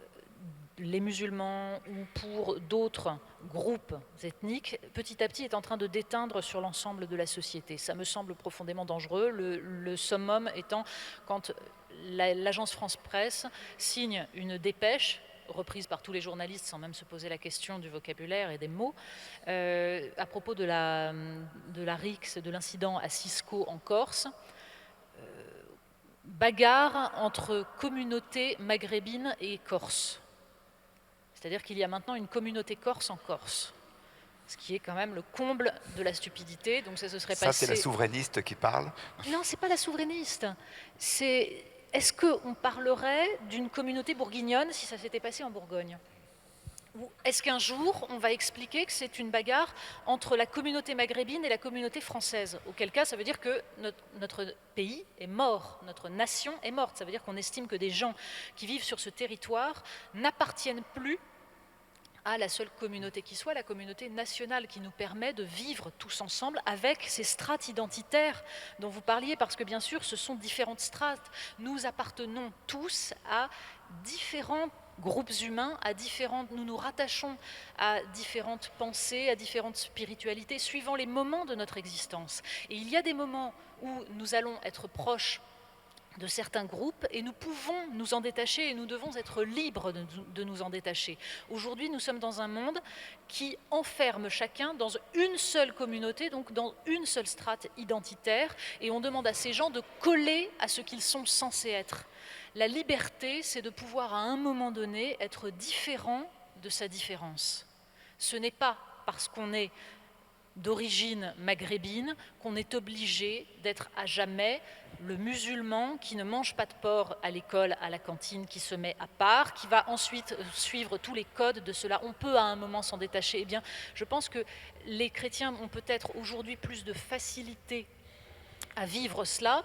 les musulmans ou pour d'autres groupes ethniques, petit à petit est en train de déteindre sur l'ensemble de la société. Ça me semble profondément dangereux, le summum étant quand l'agence France Presse signe une dépêche reprise par tous les journalistes sans même se poser la question du vocabulaire et des mots, à propos de la rixe, de l'incident à Cisco en Corse, bagarre entre communautés maghrébines et corse. C'est-à-dire qu'il y a maintenant une communauté corse en Corse, ce qui est quand même le comble de la stupidité. Donc ça se serait passé... Ça, c'est la souverainiste qui parle? Non, c'est pas la souverainiste. Est-ce qu'on parlerait d'une communauté bourguignonne si ça s'était passé en Bourgogne? Ou est-ce qu'un jour, on va expliquer que c'est une bagarre entre la communauté maghrébine et la communauté française? Auquel cas, ça veut dire que notre pays est mort, notre nation est morte. Ça veut dire qu'on estime que des gens qui vivent sur ce territoire n'appartiennent plus à la seule communauté qui soit, la communauté nationale qui nous permet de vivre tous ensemble avec ces strates identitaires dont vous parliez, parce que bien sûr, ce sont différentes strates. Nous appartenons tous à différents groupes humains, nous nous rattachons à différentes pensées, à différentes spiritualités, suivant les moments de notre existence. Et il y a des moments où nous allons être proches de certains groupes et nous pouvons nous en détacher et nous devons être libres de nous en détacher. Aujourd'hui, nous sommes dans un monde qui enferme chacun dans une seule communauté, donc dans une seule strate identitaire, et on demande à ces gens de coller à ce qu'ils sont censés être. La liberté, c'est de pouvoir à un moment donné être différent de sa différence. Ce n'est pas parce qu'on est d'origine maghrébine qu'on est obligé d'être à jamais le musulman qui ne mange pas de porc à l'école, à la cantine, qui se met à part, qui va ensuite suivre tous les codes de cela. On peut à un moment s'en détacher. Eh bien, je pense que les chrétiens ont peut-être aujourd'hui plus de facilité à vivre cela,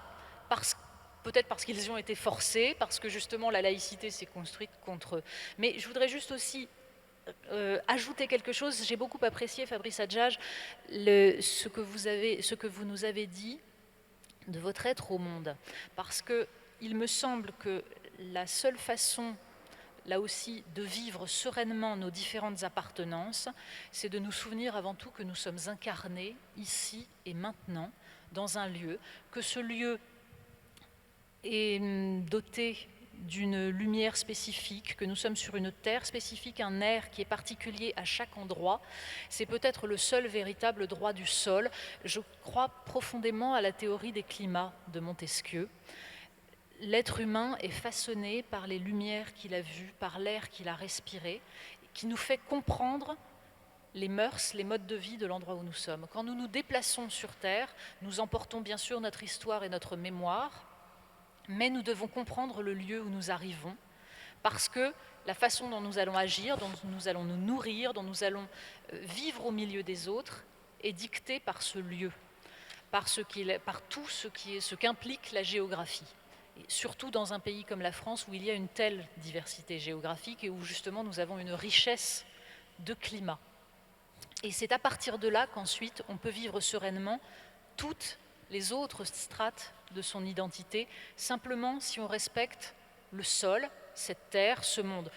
peut-être parce qu'ils y ont été forcés, parce que justement la laïcité s'est construite contre eux. Mais je voudrais juste aussi ajouter quelque chose. J'ai beaucoup apprécié, Fabrice Adjage, ce que vous nous avez dit de votre être au monde, parce qu'il me semble que la seule façon, là aussi, de vivre sereinement nos différentes appartenances, c'est de nous souvenir avant tout que nous sommes incarnés ici et maintenant dans un lieu, que ce lieu est doté d'une lumière spécifique, que nous sommes sur une terre spécifique, un air qui est particulier à chaque endroit. C'est peut-être le seul véritable droit du sol. Je crois profondément à la théorie des climats de Montesquieu. L'être humain est façonné par les lumières qu'il a vues, par l'air qu'il a respiré, qui nous fait comprendre les mœurs, les modes de vie de l'endroit où nous sommes. Quand nous nous déplaçons sur Terre, nous emportons bien sûr notre histoire et notre mémoire, mais nous devons comprendre le lieu où nous arrivons Parce que la façon dont nous allons agir, dont nous allons nous nourrir, dont nous allons vivre au milieu des autres, est dictée par ce lieu, par tout ce qu'implique la géographie. Et surtout dans un pays comme la France où il y a une telle diversité géographique et où justement nous avons une richesse de climat. Et c'est à partir de là qu'ensuite on peut vivre sereinement toutes les autres strates de son identité, simplement si on respecte le sol, cette terre, ce monde,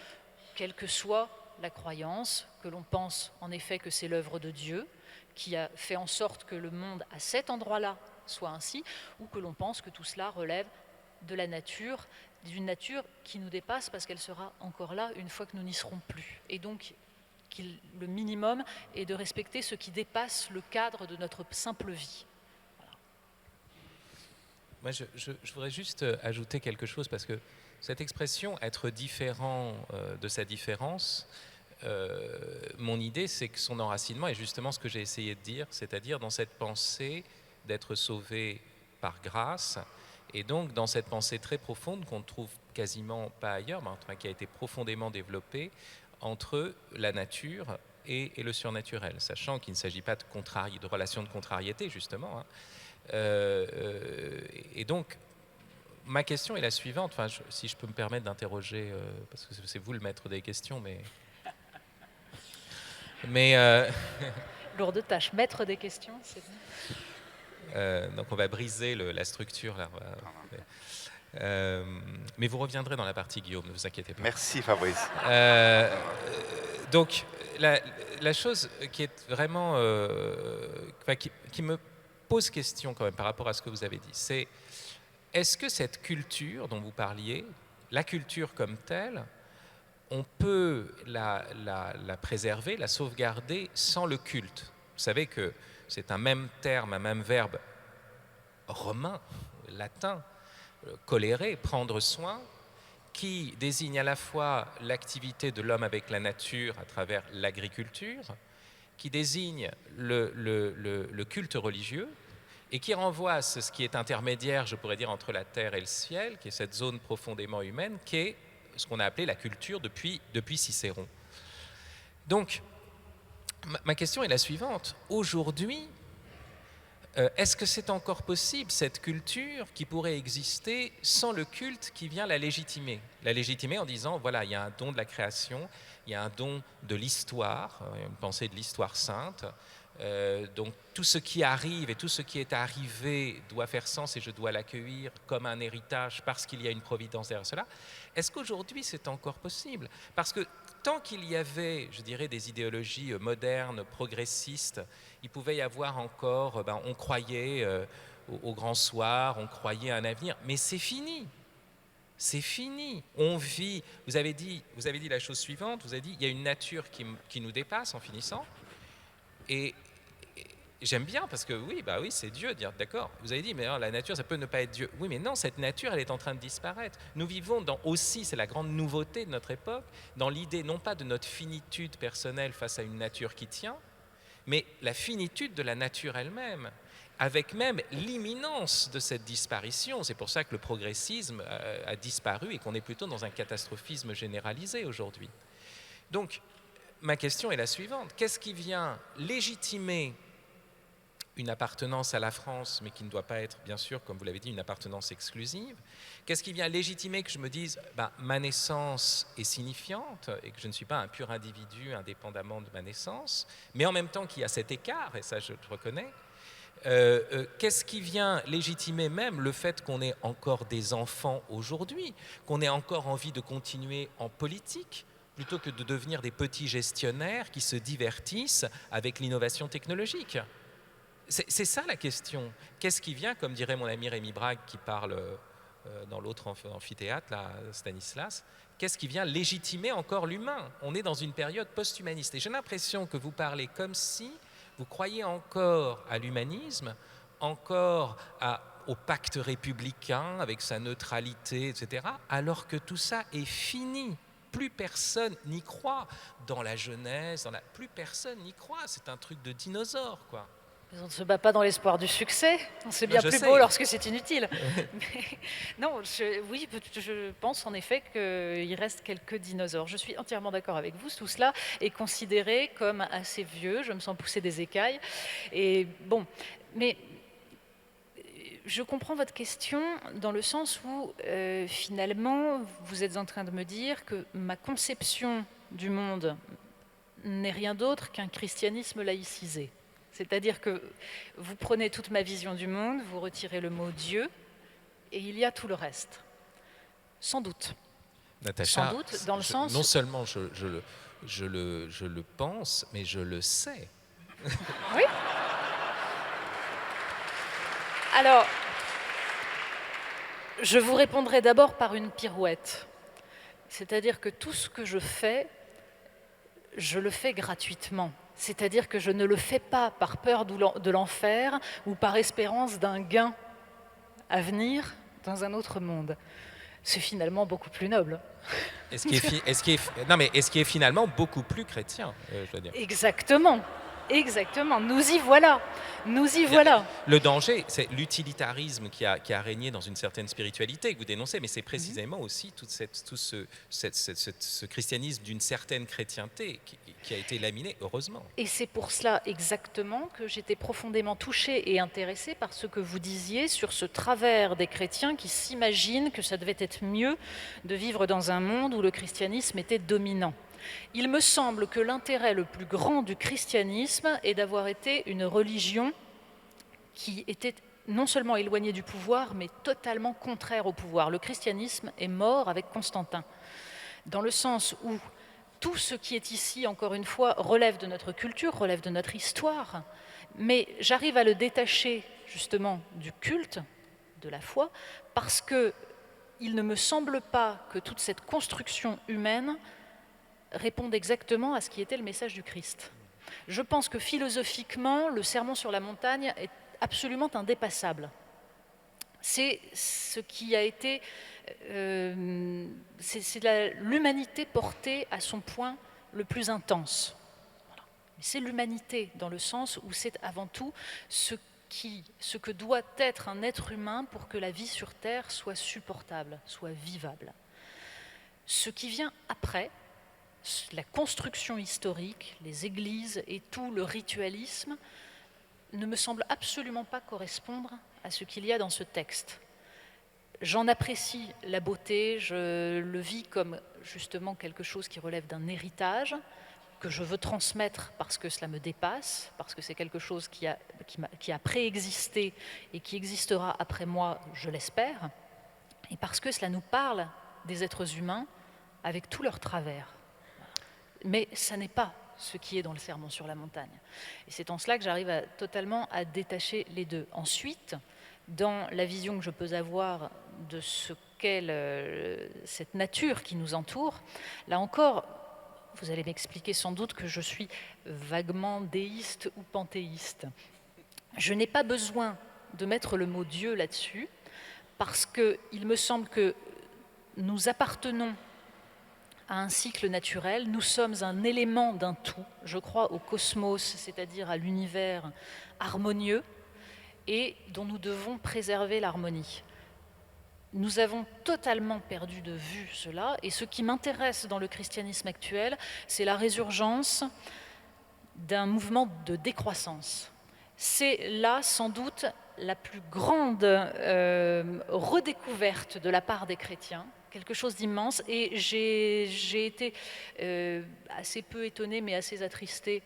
quelle que soit la croyance, que l'on pense en effet que c'est l'œuvre de Dieu, qui a fait en sorte que le monde à cet endroit-là soit ainsi, ou que l'on pense que tout cela relève de la nature, d'une nature qui nous dépasse parce qu'elle sera encore là une fois que nous n'y serons plus. Et donc, le minimum est de respecter ce qui dépasse le cadre de notre simple vie. Moi, je voudrais juste ajouter quelque chose, parce que cette expression « être différent de sa différence », mon idée, c'est que son enracinement est justement ce que j'ai essayé de dire, c'est-à-dire dans cette pensée d'être sauvé par grâce, et donc dans cette pensée très profonde qu'on ne trouve quasiment pas ailleurs, mais enfin, qui a été profondément développée entre la nature et le surnaturel, sachant qu'il ne s'agit pas de relation de contrariété, justement. Et donc, ma question est la suivante, enfin, si je peux me permettre d'interroger, parce que c'est vous le maître des questions, mais lourde tâche, maître des questions, c'est bon. Donc on va briser la structure là. Mais vous reviendrez dans la partie, Guillaume, ne vous inquiétez pas. Merci Fabrice. Donc la chose qui est vraiment qui me pose question quand même par rapport à ce que vous avez dit, c'est est-ce que cette culture dont vous parliez, la culture comme telle, on peut la préserver, la sauvegarder sans le culte? Vous savez que c'est un même terme, un même verbe romain, latin, colérer, prendre soin, qui désigne à la fois l'activité de l'homme avec la nature à travers l'agriculture, qui désigne le culte religieux, et qui renvoie à ce qui est intermédiaire, je pourrais dire, entre la terre et le ciel, qui est cette zone profondément humaine, qui est ce qu'on a appelé la culture depuis Cicéron. Donc, ma question est la suivante. Aujourd'hui, est-ce que c'est encore possible, cette culture qui pourrait exister sans le culte qui vient la légitimer? La légitimer en disant, voilà, il y a un don de la création, il y a un don de l'histoire, une pensée de l'histoire sainte, donc tout ce qui arrive et tout ce qui est arrivé doit faire sens et je dois l'accueillir comme un héritage parce qu'il y a une providence derrière cela. Est-ce qu'aujourd'hui c'est encore possible? Parce que tant qu'il y avait, je dirais, des idéologies modernes, progressistes, il pouvait y avoir encore, on croyait au grand soir, on croyait à un avenir, mais c'est fini. C'est fini. On vit. Vous avez dit la chose suivante. Vous avez dit il y a une nature qui nous dépasse en finissant. Et j'aime bien parce que oui, c'est Dieu. Dire d'accord. Vous avez dit mais alors, la nature, ça peut ne pas être Dieu. Oui, mais non, cette nature, elle est en train de disparaître. Nous vivons aussi, c'est la grande nouveauté de notre époque, dans l'idée non pas de notre finitude personnelle face à une nature qui tient, mais la finitude de la nature elle-même, avec même l'imminence de cette disparition. C'est pour ça que le progressisme a disparu et qu'on est plutôt dans un catastrophisme généralisé aujourd'hui. Donc, ma question est la suivante. Qu'est-ce qui vient légitimer une appartenance à la France, mais qui ne doit pas être, bien sûr, comme vous l'avez dit, une appartenance exclusive? Qu'est-ce qui vient légitimer que je me dise ma naissance est signifiante et que je ne suis pas un pur individu indépendamment de ma naissance, mais en même temps qu'il y a cet écart, et ça je le reconnais. Qu'est-ce qui vient légitimer même le fait qu'on ait encore des enfants aujourd'hui, qu'on ait encore envie de continuer en politique, plutôt que de devenir des petits gestionnaires qui se divertissent avec l'innovation technologique? C'est ça la question. Qu'est-ce qui vient, comme dirait mon ami Rémi Brague qui parle dans l'autre amphithéâtre, là, Stanislas, qu'est-ce qui vient légitimer encore l'humain? On est dans une période post-humaniste. Et j'ai l'impression que vous parlez comme si vous croyez encore à l'humanisme, encore au pacte républicain avec sa neutralité, etc., alors que tout ça est fini. Plus personne n'y croit. Dans la jeunesse, plus personne n'y croit. C'est un truc de dinosaure, quoi. On ne se bat pas dans l'espoir du succès, c'est bien plus beau lorsque c'est inutile. Mais, non, oui, je pense en effet qu'il reste quelques dinosaures. Je suis entièrement d'accord avec vous, tout cela est considéré comme assez vieux, je me sens pousser des écailles. Et bon, mais je comprends votre question dans le sens où finalement vous êtes en train de me dire que ma conception du monde n'est rien d'autre qu'un christianisme laïcisé. C'est-à-dire que vous prenez toute ma vision du monde, vous retirez le mot Dieu, et il y a tout le reste. Sans doute. Natacha, sans doute, dans le sens... non seulement je le pense, mais je le sais. Oui. Alors, je vous répondrai d'abord par une pirouette. C'est-à-dire que tout ce que je le fais gratuitement. C'est-à-dire que je ne le fais pas par peur de l'enfer ou par espérance d'un gain à venir dans un autre monde. C'est finalement beaucoup plus noble. Et ce qui est finalement beaucoup plus chrétien, je dois dire. Exactement. Exactement, nous y voilà, nous y voilà. Le danger, c'est l'utilitarisme qui a régné dans une certaine spiritualité que vous dénoncez, mais c'est précisément aussi tout ce christianisme d'une certaine chrétienté qui a été laminé, heureusement. Et c'est pour cela exactement que j'étais profondément touchée et intéressée par ce que vous disiez sur ce travers des chrétiens qui s'imaginent que ça devait être mieux de vivre dans un monde où le christianisme était dominant. Il me semble que l'intérêt le plus grand du christianisme est d'avoir été une religion qui était non seulement éloignée du pouvoir, mais totalement contraire au pouvoir. Le christianisme est mort avec Constantin, dans le sens où tout ce qui est ici, encore une fois, relève de notre culture, relève de notre histoire, mais j'arrive à le détacher justement du culte, de la foi, parce qu'il ne me semble pas que toute cette construction humaine répondent exactement à ce qui était le message du Christ. Je pense que philosophiquement, le sermon sur la montagne est absolument indépassable. C'est ce qui a été... c'est l'humanité portée à son point le plus intense. Voilà. C'est l'humanité dans le sens où c'est avant tout ce que doit être un être humain pour que la vie sur Terre soit supportable, soit vivable. Ce qui vient après, la construction historique, les églises et tout le ritualisme ne me semble absolument pas correspondre à ce qu'il y a dans ce texte. J'en apprécie la beauté, je le vis comme justement quelque chose qui relève d'un héritage que je veux transmettre parce que cela me dépasse, parce que c'est quelque chose qui a préexisté et qui existera après moi, je l'espère, et parce que cela nous parle des êtres humains avec tous leurs travers. Mais ça n'est pas ce qui est dans le sermon sur la montagne. Et c'est en cela que j'arrive totalement à détacher les deux. Ensuite, dans la vision que je peux avoir de ce qu'est cette nature qui nous entoure, là encore, vous allez m'expliquer sans doute que je suis vaguement déiste ou panthéiste. Je n'ai pas besoin de mettre le mot Dieu là-dessus, parce qu'il me semble que nous appartenons à un cycle naturel, nous sommes un élément d'un tout, je crois au cosmos, c'est-à-dire à l'univers harmonieux, et dont nous devons préserver l'harmonie. Nous avons totalement perdu de vue cela, et ce qui m'intéresse dans le christianisme actuel, c'est la résurgence d'un mouvement de décroissance. C'est là, sans doute, la plus grande redécouverte de la part des chrétiens, quelque chose d'immense, et j'ai été assez peu étonnée, mais assez attristée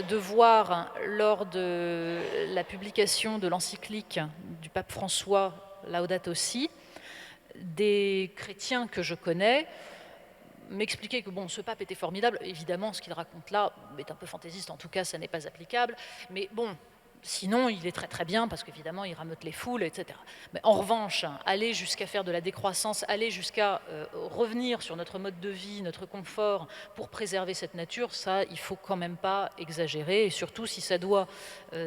de voir, lors de la publication de l'encyclique du pape François Laudato Si', des chrétiens que je connais m'expliquer que bon, ce pape était formidable. Évidemment, ce qu'il raconte là est un peu fantaisiste, en tout cas, ça n'est pas applicable. Mais bon, sinon, il est très très bien parce qu'évidemment, il rameute les foules, etc. Mais en revanche, aller jusqu'à faire de la décroissance, aller jusqu'à revenir sur notre mode de vie, notre confort pour préserver cette nature, ça, il faut quand même pas exagérer. Et surtout, si ça doit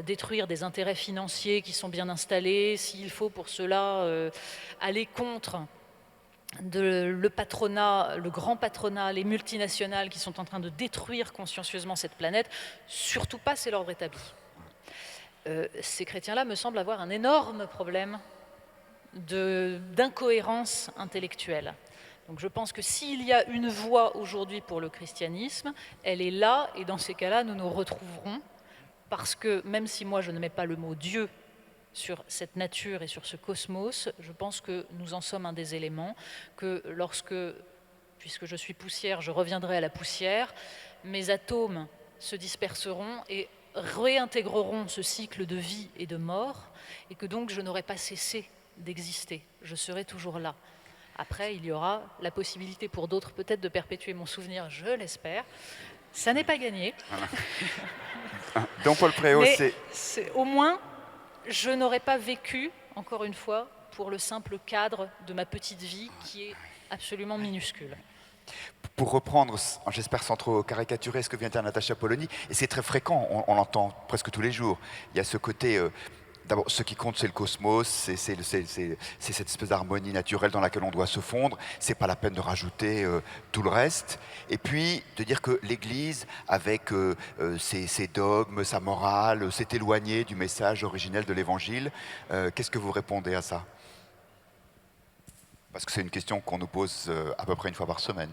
détruire des intérêts financiers qui sont bien installés, s'il faut pour cela aller contre le patronat, le grand patronat, les multinationales qui sont en train de détruire consciencieusement cette planète, surtout pas, c'est l'ordre établi. ces chrétiens-là me semblent avoir un énorme problème d'incohérence intellectuelle. Donc je pense que s'il y a une voie aujourd'hui pour le christianisme, elle est là, et dans ces cas-là, nous nous retrouverons, parce que même si moi je ne mets pas le mot Dieu sur cette nature et sur ce cosmos, je pense que nous en sommes un des éléments, que puisque je suis poussière, je reviendrai à la poussière, mes atomes se disperseront et réintégreront ce cycle de vie et de mort, et que donc je n'aurai pas cessé d'exister, je serai toujours là. Après, il y aura la possibilité pour d'autres peut-être de perpétuer mon souvenir, je l'espère. Ça n'est pas gagné. Donc Paul Préau, au moins, je n'aurais pas vécu, encore une fois, pour le simple cadre de ma petite vie qui est absolument minuscule. Pour reprendre, j'espère sans trop caricaturer ce que vient de dire Natacha Polony, et c'est très fréquent, on l'entend presque tous les jours, il y a ce côté... D'abord, ce qui compte, c'est le cosmos, c'est cette espèce d'harmonie naturelle dans laquelle on doit se fondre. C'est pas la peine de rajouter tout le reste. Et puis, de dire que l'Église, avec ses dogmes, sa morale, s'est éloignée du message originel de l'Évangile. Qu'est-ce que vous répondez à ça? Parce que c'est une question qu'on nous pose à peu près une fois par semaine.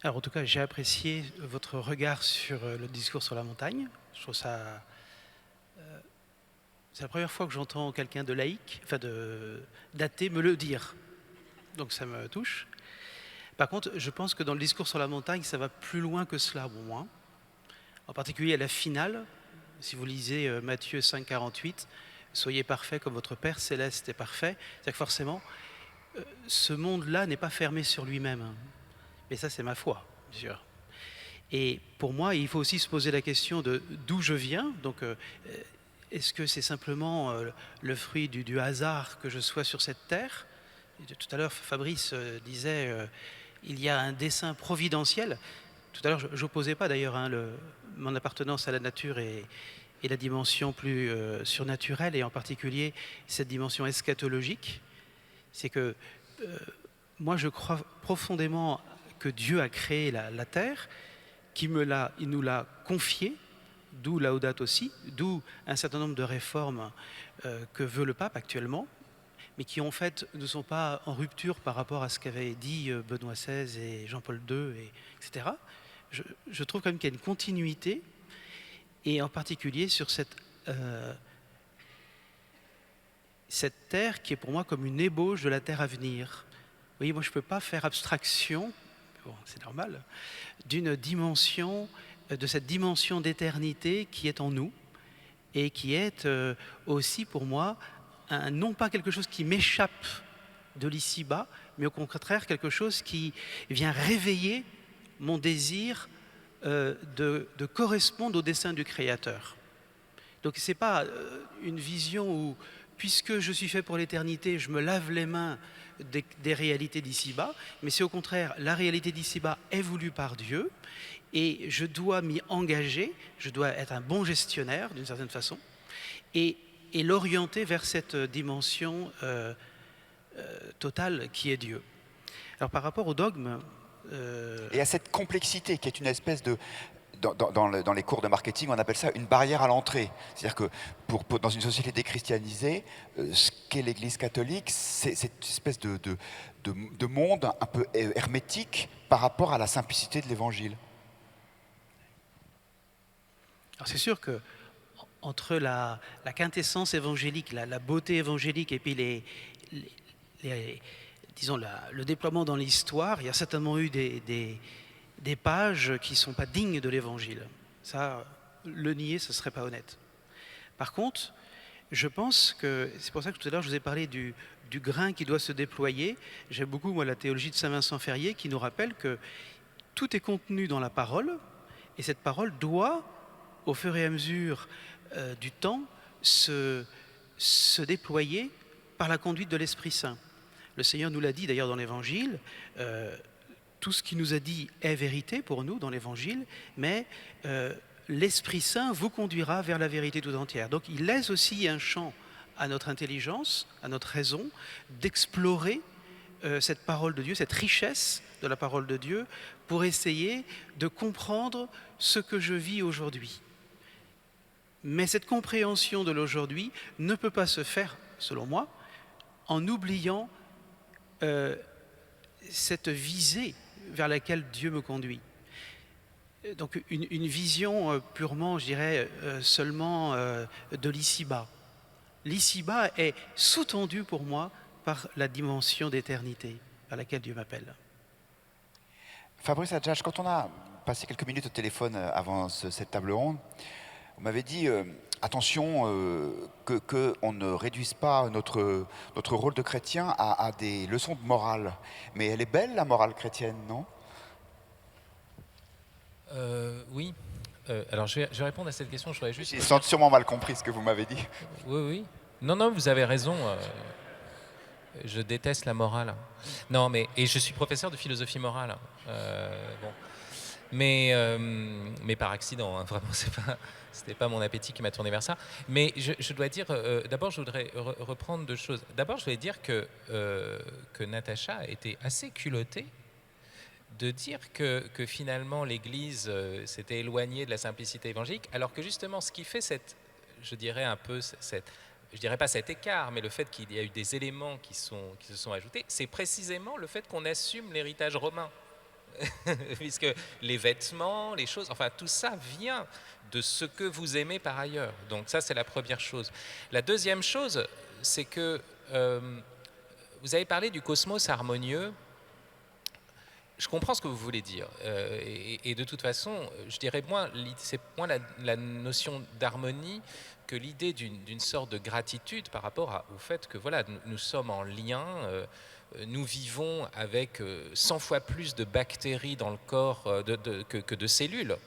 Alors en tout cas, j'ai apprécié votre regard sur le discours sur la montagne. Je trouve ça... c'est la première fois que j'entends quelqu'un de laïque, enfin d'athée, me le dire. Donc ça me touche. Par contre, je pense que dans le discours sur la montagne, ça va plus loin que cela, au moins. En particulier à la finale, si vous lisez Matthieu 5, 48, « Soyez parfaits comme votre Père céleste est parfait », c'est-à-dire que forcément, ce monde-là n'est pas fermé sur lui-même. Mais ça, c'est ma foi, bien sûr. Et pour moi, il faut aussi se poser la question de d'où je viens. Donc, est-ce que c'est simplement le fruit du hasard que je sois sur cette terre? Tout à l'heure, Fabrice disait il y a un dessein providentiel. Tout à l'heure, je n'opposais pas d'ailleurs mon appartenance à la nature et la dimension plus surnaturelle, et en particulier cette dimension eschatologique. C'est que moi, je crois profondément que Dieu a créé la terre, il nous l'a confiée, d'où Laudato Si, d'où un certain nombre de réformes que veut le pape actuellement, mais qui en fait ne sont pas en rupture par rapport à ce qu'avaient dit Benoît XVI et Jean-Paul II, etc. Je trouve quand même qu'il y a une continuité, et en particulier sur cette terre qui est pour moi comme une ébauche de la terre à venir. Vous voyez, moi je ne peux pas faire abstraction, bon, c'est normal, de cette dimension d'éternité qui est en nous, et qui est aussi pour moi non pas quelque chose qui m'échappe de l'ici-bas, mais au contraire quelque chose qui vient réveiller mon désir de correspondre au dessein du Créateur. Donc ce n'est pas une vision où, puisque je suis fait pour l'éternité, je me lave les mains des réalités d'ici-bas, mais c'est au contraire, la réalité d'ici-bas est voulue par Dieu, et je dois m'y engager, je dois être un bon gestionnaire d'une certaine façon, et l'orienter vers cette dimension totale qui est Dieu. Alors par rapport au dogme... Et à cette complexité qui est une espèce de... Dans les cours de marketing, on appelle ça une barrière à l'entrée. C'est-à-dire que dans une société déchristianisée, ce qu'est l'Église catholique, c'est cette espèce de monde un peu hermétique par rapport à la simplicité de l'Évangile. Alors c'est sûr que entre la quintessence évangélique, la beauté évangélique, et puis disons le déploiement dans l'histoire, il y a certainement eu des pages qui ne sont pas dignes de l'Évangile. Ça, le nier, ce ne serait pas honnête. Par contre, je pense que, c'est pour ça que tout à l'heure je vous ai parlé du grain qui doit se déployer. J'aime beaucoup, moi, la théologie de Saint Vincent Ferrier qui nous rappelle que tout est contenu dans la parole, et cette parole doit, au fur et à mesure du temps, se déployer par la conduite de l'Esprit Saint. Le Seigneur nous l'a dit d'ailleurs dans l'Évangile, tout ce qu'il nous a dit est vérité pour nous dans l'Évangile, mais l'Esprit Saint vous conduira vers la vérité tout entière. Donc il laisse aussi un champ à notre intelligence, à notre raison, d'explorer cette parole de Dieu, cette richesse de la parole de Dieu, pour essayer de comprendre ce que je vis aujourd'hui. Mais cette compréhension de l'aujourd'hui ne peut pas se faire, selon moi, en oubliant cette visée vers laquelle Dieu me conduit. Donc une vision purement, je dirais, seulement de l'ici-bas. L'ici-bas est sous-tendu pour moi par la dimension d'éternité à laquelle Dieu m'appelle. Fabrice Adjach, quand on a passé quelques minutes au téléphone avant cette table ronde, vous m'avez dit attention qu'on ne réduise pas notre rôle de chrétien à des leçons de morale. Mais elle est belle, la morale chrétienne, non ? Oui. Alors je vais répondre à cette question. Je voudrais juste. J'ai sûrement mal compris ce que vous m'avez dit. Oui. Non, vous avez raison. Je déteste la morale. Non, et je suis professeur de philosophie morale. Bon. Mais par accident, hein, vraiment, c'était pas mon appétit qui m'a tourné vers ça. Mais je dois dire, d'abord, je voudrais reprendre deux choses. D'abord, je voulais dire que Natacha était assez culottée de dire que finalement l'Église s'était éloignée de la simplicité évangélique, alors que justement, ce qui fait je dirais pas cet écart, mais le fait qu'il y a eu des éléments qui se sont ajoutés, c'est précisément le fait qu'on assume l'héritage romain. Puisque les vêtements, les choses, enfin tout ça vient de ce que vous aimez par ailleurs. Donc ça, c'est la première chose. La deuxième chose, c'est que vous avez parlé du cosmos harmonieux. Je comprends ce que vous voulez dire. Et de toute façon, je dirais c'est moins la notion d'harmonie que l'idée d'une sorte de gratitude par rapport au fait que voilà, nous sommes en lien. Nous vivons avec 100 fois plus de bactéries dans le corps que de cellules.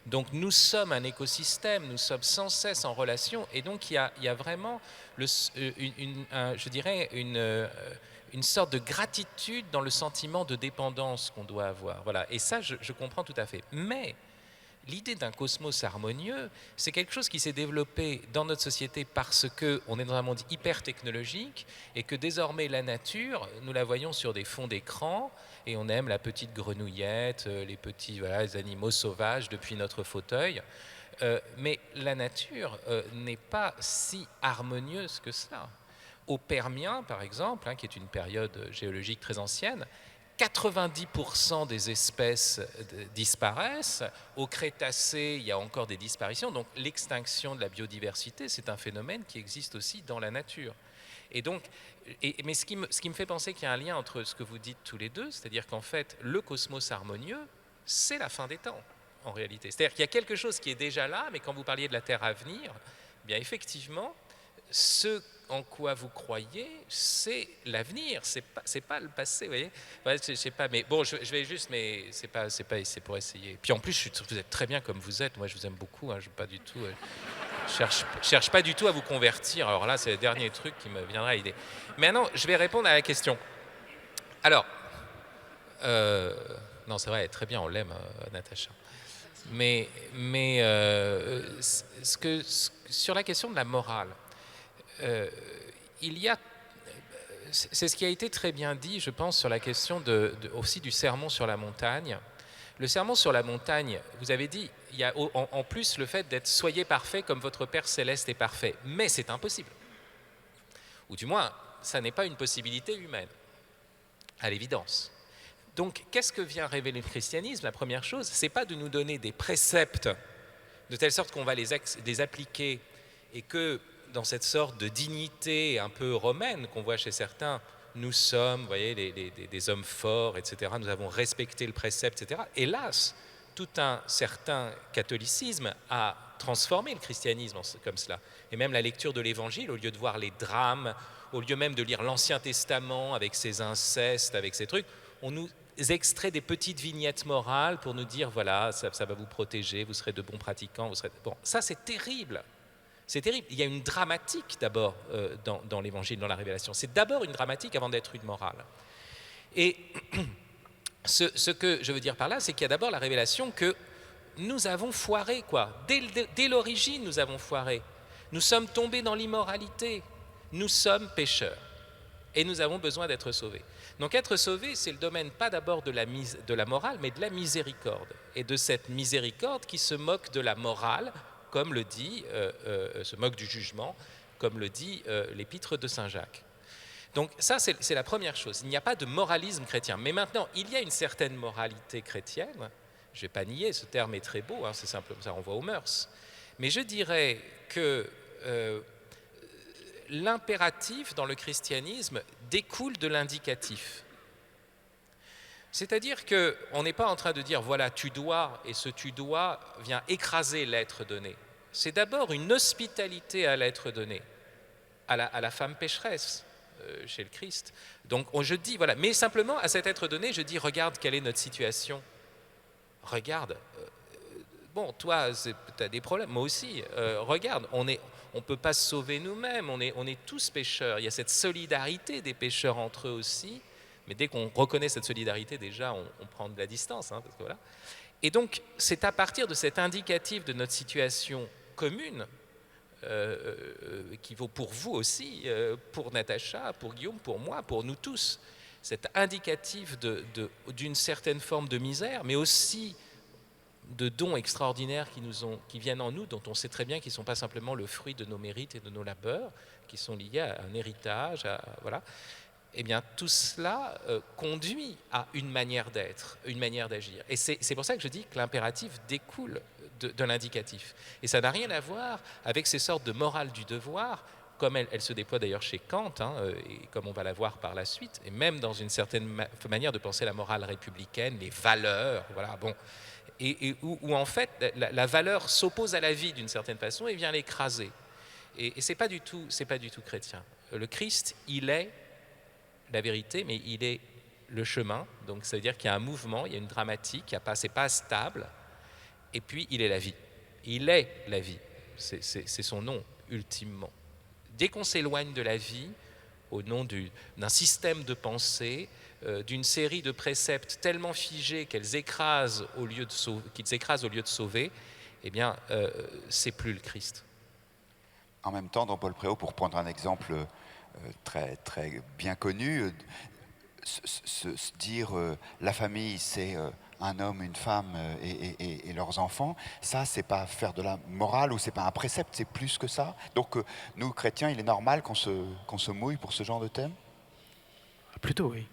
Donc nous sommes un écosystème, nous sommes sans cesse en relation. Et donc il y a vraiment, je dirais, une sorte de gratitude dans le sentiment de dépendance qu'on doit avoir. Voilà. Et ça, je comprends tout à fait. Mais l'idée d'un cosmos harmonieux, c'est quelque chose qui s'est développé dans notre société parce qu'on est dans un monde hyper technologique et que désormais la nature, nous la voyons sur des fonds d'écran et on aime la petite grenouillette, les petits les animaux sauvages depuis notre fauteuil. Mais la nature n'est pas si harmonieuse que cela. Au Permien, par exemple, qui est une période géologique très ancienne, 90% des espèces disparaissent. Au Crétacé, il y a encore des disparitions. Donc l'extinction de la biodiversité, c'est un phénomène qui existe aussi dans la nature. Et donc, mais ce qui me fait penser qu'il y a un lien entre ce que vous dites tous les deux, c'est-à-dire qu'en fait, le cosmos harmonieux, c'est la fin des temps, en réalité. C'est-à-dire qu'il y a quelque chose qui est déjà là, mais quand vous parliez de la Terre à venir, eh bien effectivement, ce en quoi vous croyez, c'est l'avenir, c'est pas le passé, vous voyez. Ouais, je sais pas, mais bon, je vais juste, mais c'est pour essayer. Puis en plus, vous êtes très bien comme vous êtes. Moi, je vous aime beaucoup. Je pas du tout, cherche pas du tout à vous convertir. Alors là, c'est le dernier truc qui me viendra à l'idée. Maintenant, je vais répondre à la question. Alors, non, c'est vrai, très bien, on l'aime, Natacha. Mais sur la question de la morale. C'est ce qui a été très bien dit, je pense, sur la question aussi du sermon sur la montagne. Le sermon sur la montagne, vous avez dit, il y a en plus le fait d'être « soyez parfait comme votre Père Céleste est parfait ». Mais c'est impossible. Ou du moins, ça n'est pas une possibilité humaine, à l'évidence. Donc, qu'est-ce que vient révéler le christianisme? La première chose, ce n'est pas de nous donner des préceptes de telle sorte qu'on va les appliquer et que dans cette sorte de dignité un peu romaine qu'on voit chez certains, nous sommes, vous voyez, des hommes forts, etc. Nous avons respecté le précepte, etc. Hélas, tout un certain catholicisme a transformé le christianisme comme cela. Et même la lecture de l'Évangile, au lieu de voir les drames, au lieu même de lire l'Ancien Testament avec ses incestes, avec ses trucs, on nous extrait des petites vignettes morales pour nous dire, voilà, ça va vous protéger, vous serez de bons pratiquants, vous serez... Bon, ça c'est terrible. C'est terrible. Il y a une dramatique d'abord dans l'Évangile, dans la Révélation. C'est d'abord une dramatique avant d'être une morale. Et ce que je veux dire par là, c'est qu'il y a d'abord la révélation que nous avons foiré, quoi. Dès l'origine, nous avons foiré. Nous sommes tombés dans l'immoralité. Nous sommes pécheurs. Et nous avons besoin d'être sauvés. Donc être sauvé, c'est le domaine pas d'abord de la morale, mais de la miséricorde. Et de cette miséricorde qui se moque de la morale, comme le dit, se moque du jugement, comme le dit l'épître de Saint Jacques. Donc ça, c'est la première chose. Il n'y a pas de moralisme chrétien. Mais maintenant, il y a une certaine moralité chrétienne. Je ne vais pas nier, ce terme est très beau, hein, c'est simplement, ça renvoie aux mœurs. Mais je dirais que l'impératif dans le christianisme découle de l'indicatif. C'est-à-dire qu'on n'est pas en train de dire, voilà, tu dois, et ce tu dois vient écraser l'être donné. C'est d'abord une hospitalité à l'être donné, à la femme pécheresse chez le Christ. Donc je dis, voilà, mais simplement à cet être donné, je dis, regarde quelle est notre situation. Regarde, bon, toi, tu as des problèmes, moi aussi. Regarde, on ne peut pas se sauver nous-mêmes, on est tous pécheurs. Il y a cette solidarité des pécheurs entre eux aussi. Mais dès qu'on reconnaît cette solidarité, déjà, on prend de la distance. Hein, parce que voilà. Et donc, c'est à partir de cet indicatif de notre situation commune, qui vaut pour vous aussi, pour Natacha, pour Guillaume, pour moi, pour nous tous, cet indicatif d'une certaine forme de misère, mais aussi de dons extraordinaires qui viennent en nous, dont on sait très bien qu'ils ne sont pas simplement le fruit de nos mérites et de nos labeurs, qui sont liés à un héritage, voilà. Eh bien, tout cela conduit à une manière d'être, une manière d'agir. Et c'est pour ça que je dis que l'impératif découle de l'indicatif. Et ça n'a rien à voir avec ces sortes de morale du devoir, comme elle se déploie d'ailleurs chez Kant, hein, et comme on va la voir par la suite, et même dans une certaine manière de penser la morale républicaine, les valeurs, voilà, bon, et où en fait la valeur s'oppose à la vie d'une certaine façon et vient l'écraser. Et c'est pas du tout chrétien. Le Christ, il est la vérité, mais il est le chemin, donc ça veut dire qu'il y a un mouvement, il y a une dramatique, c'est pas stable, et puis il est la vie. Il est la vie, c'est son nom, ultimement. Dès qu'on s'éloigne de la vie, au nom d'un système de pensée, d'une série de préceptes tellement figés qu'ils écrasent au lieu de sauver, eh bien, c'est plus le Christ. En même temps, dans Paul Préau, pour prendre un exemple très, très bien connu, se dire la famille, c'est un homme, une femme et leurs enfants, ça, c'est pas faire de la morale ou c'est pas un précepte, c'est plus que ça. Donc, nous, chrétiens, il est normal qu'on se mouille pour ce genre de thème? Plutôt, oui.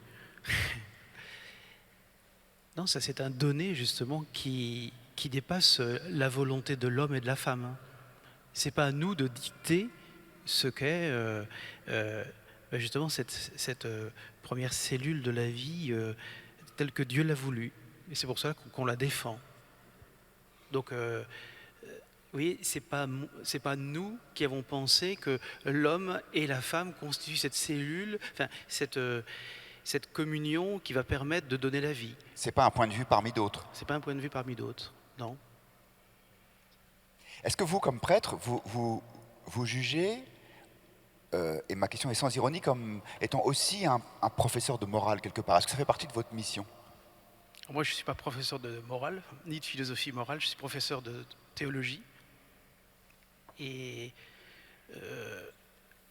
Non, ça c'est un donné justement qui dépasse la volonté de l'homme et de la femme. C'est pas à nous de dicter ce qu'est justement cette première cellule de la vie telle que Dieu l'a voulu. Et c'est pour ça qu'on la défend. Donc, vous voyez, c'est pas nous qui avons pensé que l'homme et la femme constituent cette cellule, enfin cette communion qui va permettre de donner la vie. C'est pas un point de vue parmi d'autres. C'est pas un point de vue parmi d'autres, non. Est-ce que vous, comme prêtre, vous jugez, et ma question est sans ironie, comme étant aussi un professeur de morale quelque part? Est-ce que ça fait partie de votre mission? Moi, je ne suis pas professeur de morale, ni de philosophie morale, je suis professeur de théologie. Et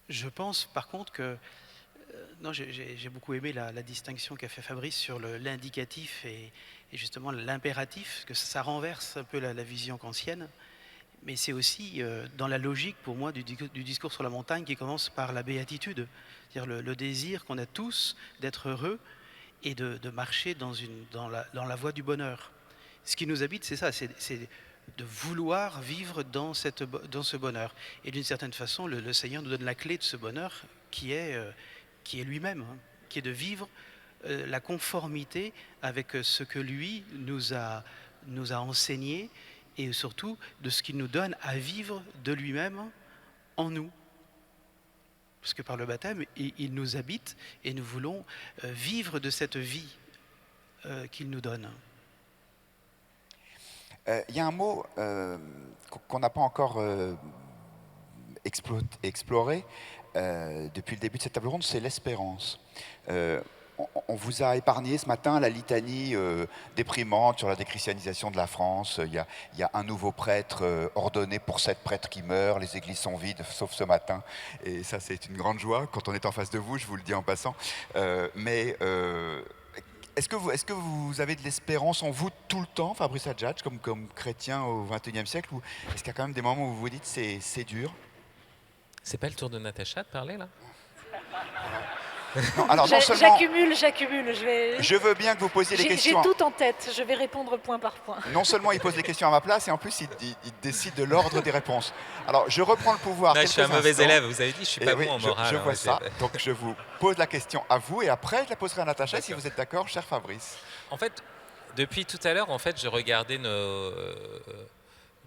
je pense par contre que non, j'ai beaucoup aimé la distinction qu'a fait Fabrice sur l'indicatif et justement l'impératif, que ça renverse un peu la vision kantienne. Mais c'est aussi dans la logique pour moi du discours sur la montagne qui commence par la béatitude, c'est-à-dire le désir qu'on a tous d'être heureux et de marcher dans la voie du bonheur. Ce qui nous habite, c'est ça, c'est de vouloir vivre dans ce bonheur. Et d'une certaine façon, le Seigneur nous donne la clé de ce bonheur qui est lui-même, hein, qui est de vivre la conformité avec ce que lui nous a enseigné et surtout de ce qu'il nous donne à vivre de lui-même en nous. Parce que par le baptême, il nous habite et nous voulons vivre de cette vie qu'il nous donne. Il y a un mot qu'on n'a pas encore exploré depuis le début de cette table ronde, c'est l'espérance. on vous a épargné ce matin la litanie déprimante sur la déchristianisation de la France. Il y a un nouveau prêtre ordonné pour 7 prêtres qui meurent. Les églises sont vides, sauf ce matin. Et ça, c'est une grande joie quand on est en face de vous, je vous le dis en passant. Est-ce que vous avez de l'espérance en vous tout le temps, Fabrice Adjadj, comme chrétien au XXIe siècle, ou est-ce qu'il y a quand même des moments où vous vous dites c'est dur? C'est pas le tour de Natacha de parler, là? Non, alors J'accumule. Je veux bien que vous posiez les questions. J'ai tout en tête. Je vais répondre point par point. Non seulement il pose les questions à ma place, et en plus il décide de l'ordre des réponses. Alors je reprends le pouvoir. Non, je suis un mauvais élève, vous avez dit, je suis pas oui, bon en morale. Je vois ça, donc je vous pose la question à vous, et après je la poserai à Natacha, si vous êtes d'accord, cher Fabrice. En fait, depuis tout à l'heure, je regardais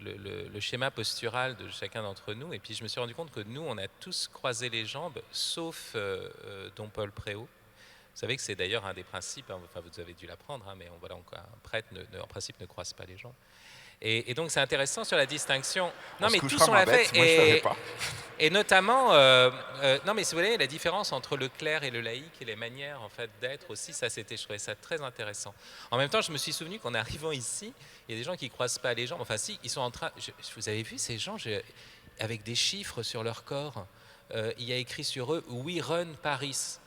le schéma postural de chacun d'entre nous, et puis je me suis rendu compte que nous, on a tous croisé les jambes, sauf Don Paul Préau. Vous savez que c'est d'ailleurs un des principes, enfin vous avez dû l'apprendre, mais un prêtre en principe ne croise pas les jambes. Et donc c'est intéressant sur la distinction. Non, mais tous on l'a fait. Et notamment, non mais si vous voulez, la différence entre le clerc et le laïc et les manières en fait d'être aussi, je trouvais ça très intéressant. En même temps, je me suis souvenu qu'en arrivant ici, il y a des gens qui ne croisent pas les jambes. Enfin si, ils sont en train. Vous avez vu ces gens avec des chiffres sur leur corps. Il y a écrit sur eux We Run Paris.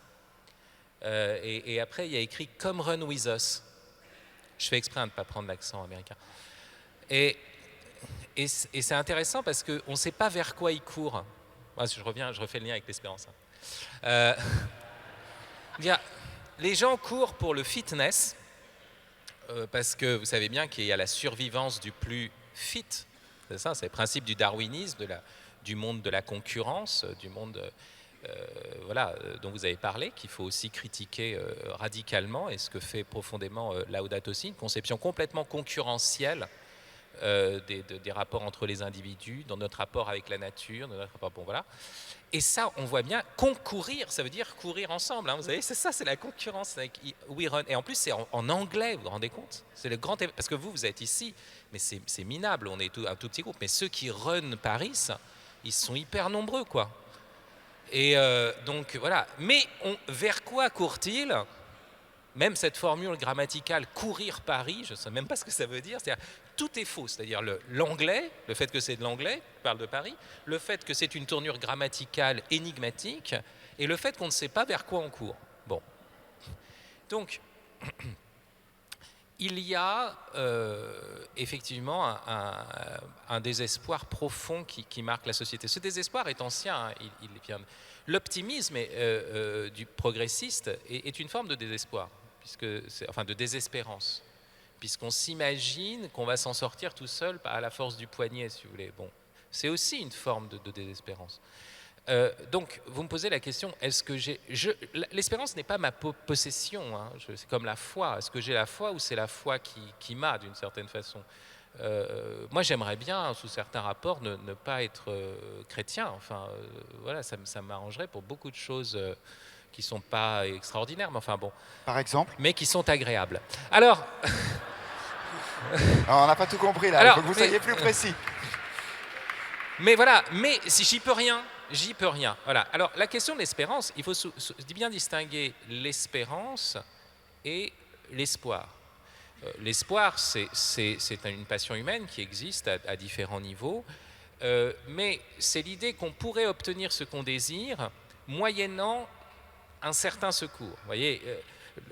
Et après, il y a écrit Come Run With Us. Je fais exprès de ne pas prendre l'accent américain. Et c'est intéressant parce qu'on ne sait pas vers quoi il court. Moi, je refais le lien avec l'espérance. Les gens courent pour le fitness parce que vous savez bien qu'il y a la survivance du plus fit. C'est ça, c'est le principe du darwinisme, du monde de la concurrence, du monde dont vous avez parlé, qu'il faut aussi critiquer radicalement, et ce que fait profondément Laudato Si, une conception complètement concurrentielle des rapports entre les individus, dans notre rapport avec la nature, dans notre rapport, Et ça, on voit bien, concourir, ça veut dire courir ensemble. Vous savez, c'est ça, c'est la concurrence avec We Run. Et en plus, c'est en anglais, vous vous rendez compte? C'est le grand parce que vous êtes ici, mais c'est minable, on est un tout petit groupe. Mais ceux qui run Paris, ils sont hyper nombreux, quoi. Et donc, voilà. Mais vers quoi court-il? Même cette formule grammaticale « courir Paris », je ne sais même pas ce que ça veut dire. C'est-à-dire, tout est faux. C'est-à-dire l'anglais, le fait que c'est de l'anglais, qui parle de Paris, le fait que c'est une tournure grammaticale énigmatique, et le fait qu'on ne sait pas vers quoi on court. Bon. Donc, il y a effectivement un désespoir profond qui marque la société. Ce désespoir est ancien. Il vient. L'optimisme du progressiste est une forme de désespoir, de désespérance, puisqu'on s'imagine qu'on va s'en sortir tout seul à la force du poignet, si vous voulez. Bon, c'est aussi une forme de désespérance. Donc, vous me posez la question, est-ce que l'espérance n'est pas ma possession, c'est comme la foi. Est-ce que j'ai la foi ou c'est la foi qui m'a, d'une certaine façon? Moi, j'aimerais bien, sous certains rapports, ne pas être chrétien. Ça m'arrangerait pour beaucoup de choses qui ne sont pas extraordinaires, mais enfin bon. Par exemple? Mais qui sont agréables. Alors... on n'a pas tout compris là, il faut que vous soyez plus précis. Mais voilà, mais si j'y peux rien. Voilà. Alors, la question de l'espérance, il faut bien distinguer l'espérance et l'espoir. L'espoir, c'est une passion humaine qui existe à différents niveaux, mais c'est l'idée qu'on pourrait obtenir ce qu'on désire moyennant un certain secours. Vous voyez,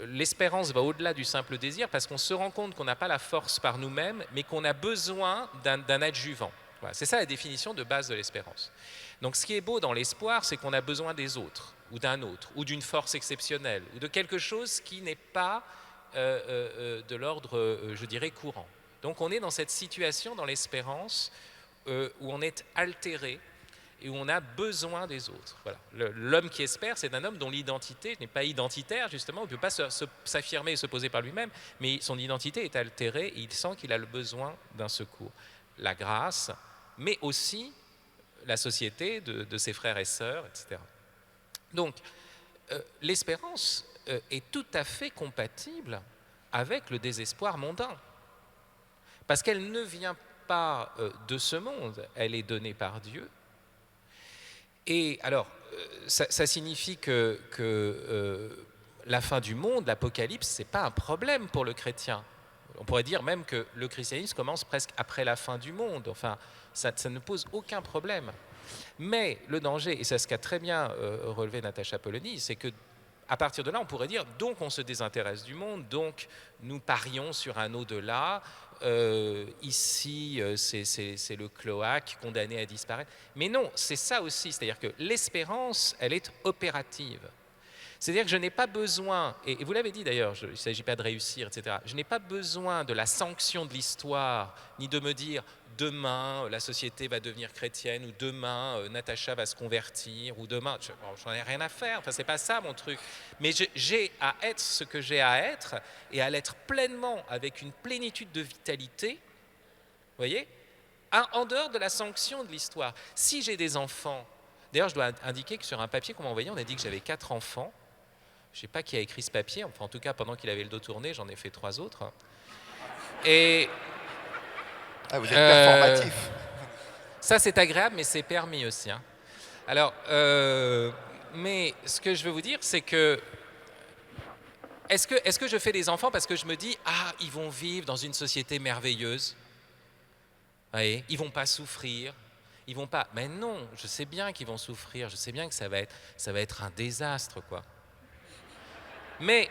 l'espérance va au-delà du simple désir parce qu'on se rend compte qu'on n'a pas la force par nous-mêmes, mais qu'on a besoin d'un adjuvant. Voilà, c'est ça la définition de base de l'espérance. Donc ce qui est beau dans l'espoir, c'est qu'on a besoin des autres, ou d'un autre, ou d'une force exceptionnelle, ou de quelque chose qui n'est pas de l'ordre, je dirais, courant. Donc on est dans cette situation, dans l'espérance, où on est altéré et où on a besoin des autres. Voilà. L'homme qui espère, c'est un homme dont l'identité n'est pas identitaire, justement, il ne peut pas s'affirmer et se poser par lui-même, mais son identité est altérée et il sent qu'il a le besoin d'un secours. La grâce, mais aussi la société de ses frères et sœurs, etc. Donc, l'espérance est tout à fait compatible avec le désespoir mondain. Parce qu'elle ne vient pas de ce monde, elle est donnée par Dieu. Et alors, ça signifie que la fin du monde, l'Apocalypse, ce n'est pas un problème pour le chrétien. On pourrait dire même que le christianisme commence presque après la fin du monde. Enfin, ça ne pose aucun problème. Mais le danger, et c'est ce qu'a très bien relevé Natacha Polony, c'est que à partir de là, on pourrait dire, donc on se désintéresse du monde, donc nous parions sur un au-delà, ici c'est le cloaque condamné à disparaître. Mais non, c'est ça aussi, c'est-à-dire que l'espérance, elle est opérative. C'est-à-dire que je n'ai pas besoin, et vous l'avez dit d'ailleurs, il ne s'agit pas de réussir, etc. Je n'ai pas besoin de la sanction de l'histoire, ni de me dire demain la société va devenir chrétienne, ou demain Natacha va se convertir, ou demain, j'en ai rien à faire, enfin c'est pas ça mon truc. Mais j'ai à être ce que j'ai à être, et à l'être pleinement, avec une plénitude de vitalité, vous voyez, en dehors de la sanction de l'histoire. Si j'ai des enfants, d'ailleurs je dois indiquer que sur un papier qu'on m'a envoyé, on a dit que j'avais 4 enfants. Je ne sais pas qui a écrit ce papier, enfin en tout cas pendant qu'il avait le dos tourné, j'en ai fait 3 autres. Et vous êtes performatif. Ça c'est agréable, mais c'est permis aussi. Hein. Alors, mais ce que je veux vous dire, c'est que est-ce que je fais des enfants parce que je me dis ils vont vivre dans une société merveilleuse, voyez, ils vont pas souffrir, ils vont pas. Mais non, je sais bien qu'ils vont souffrir, je sais bien que ça va être un désastre, quoi. Mais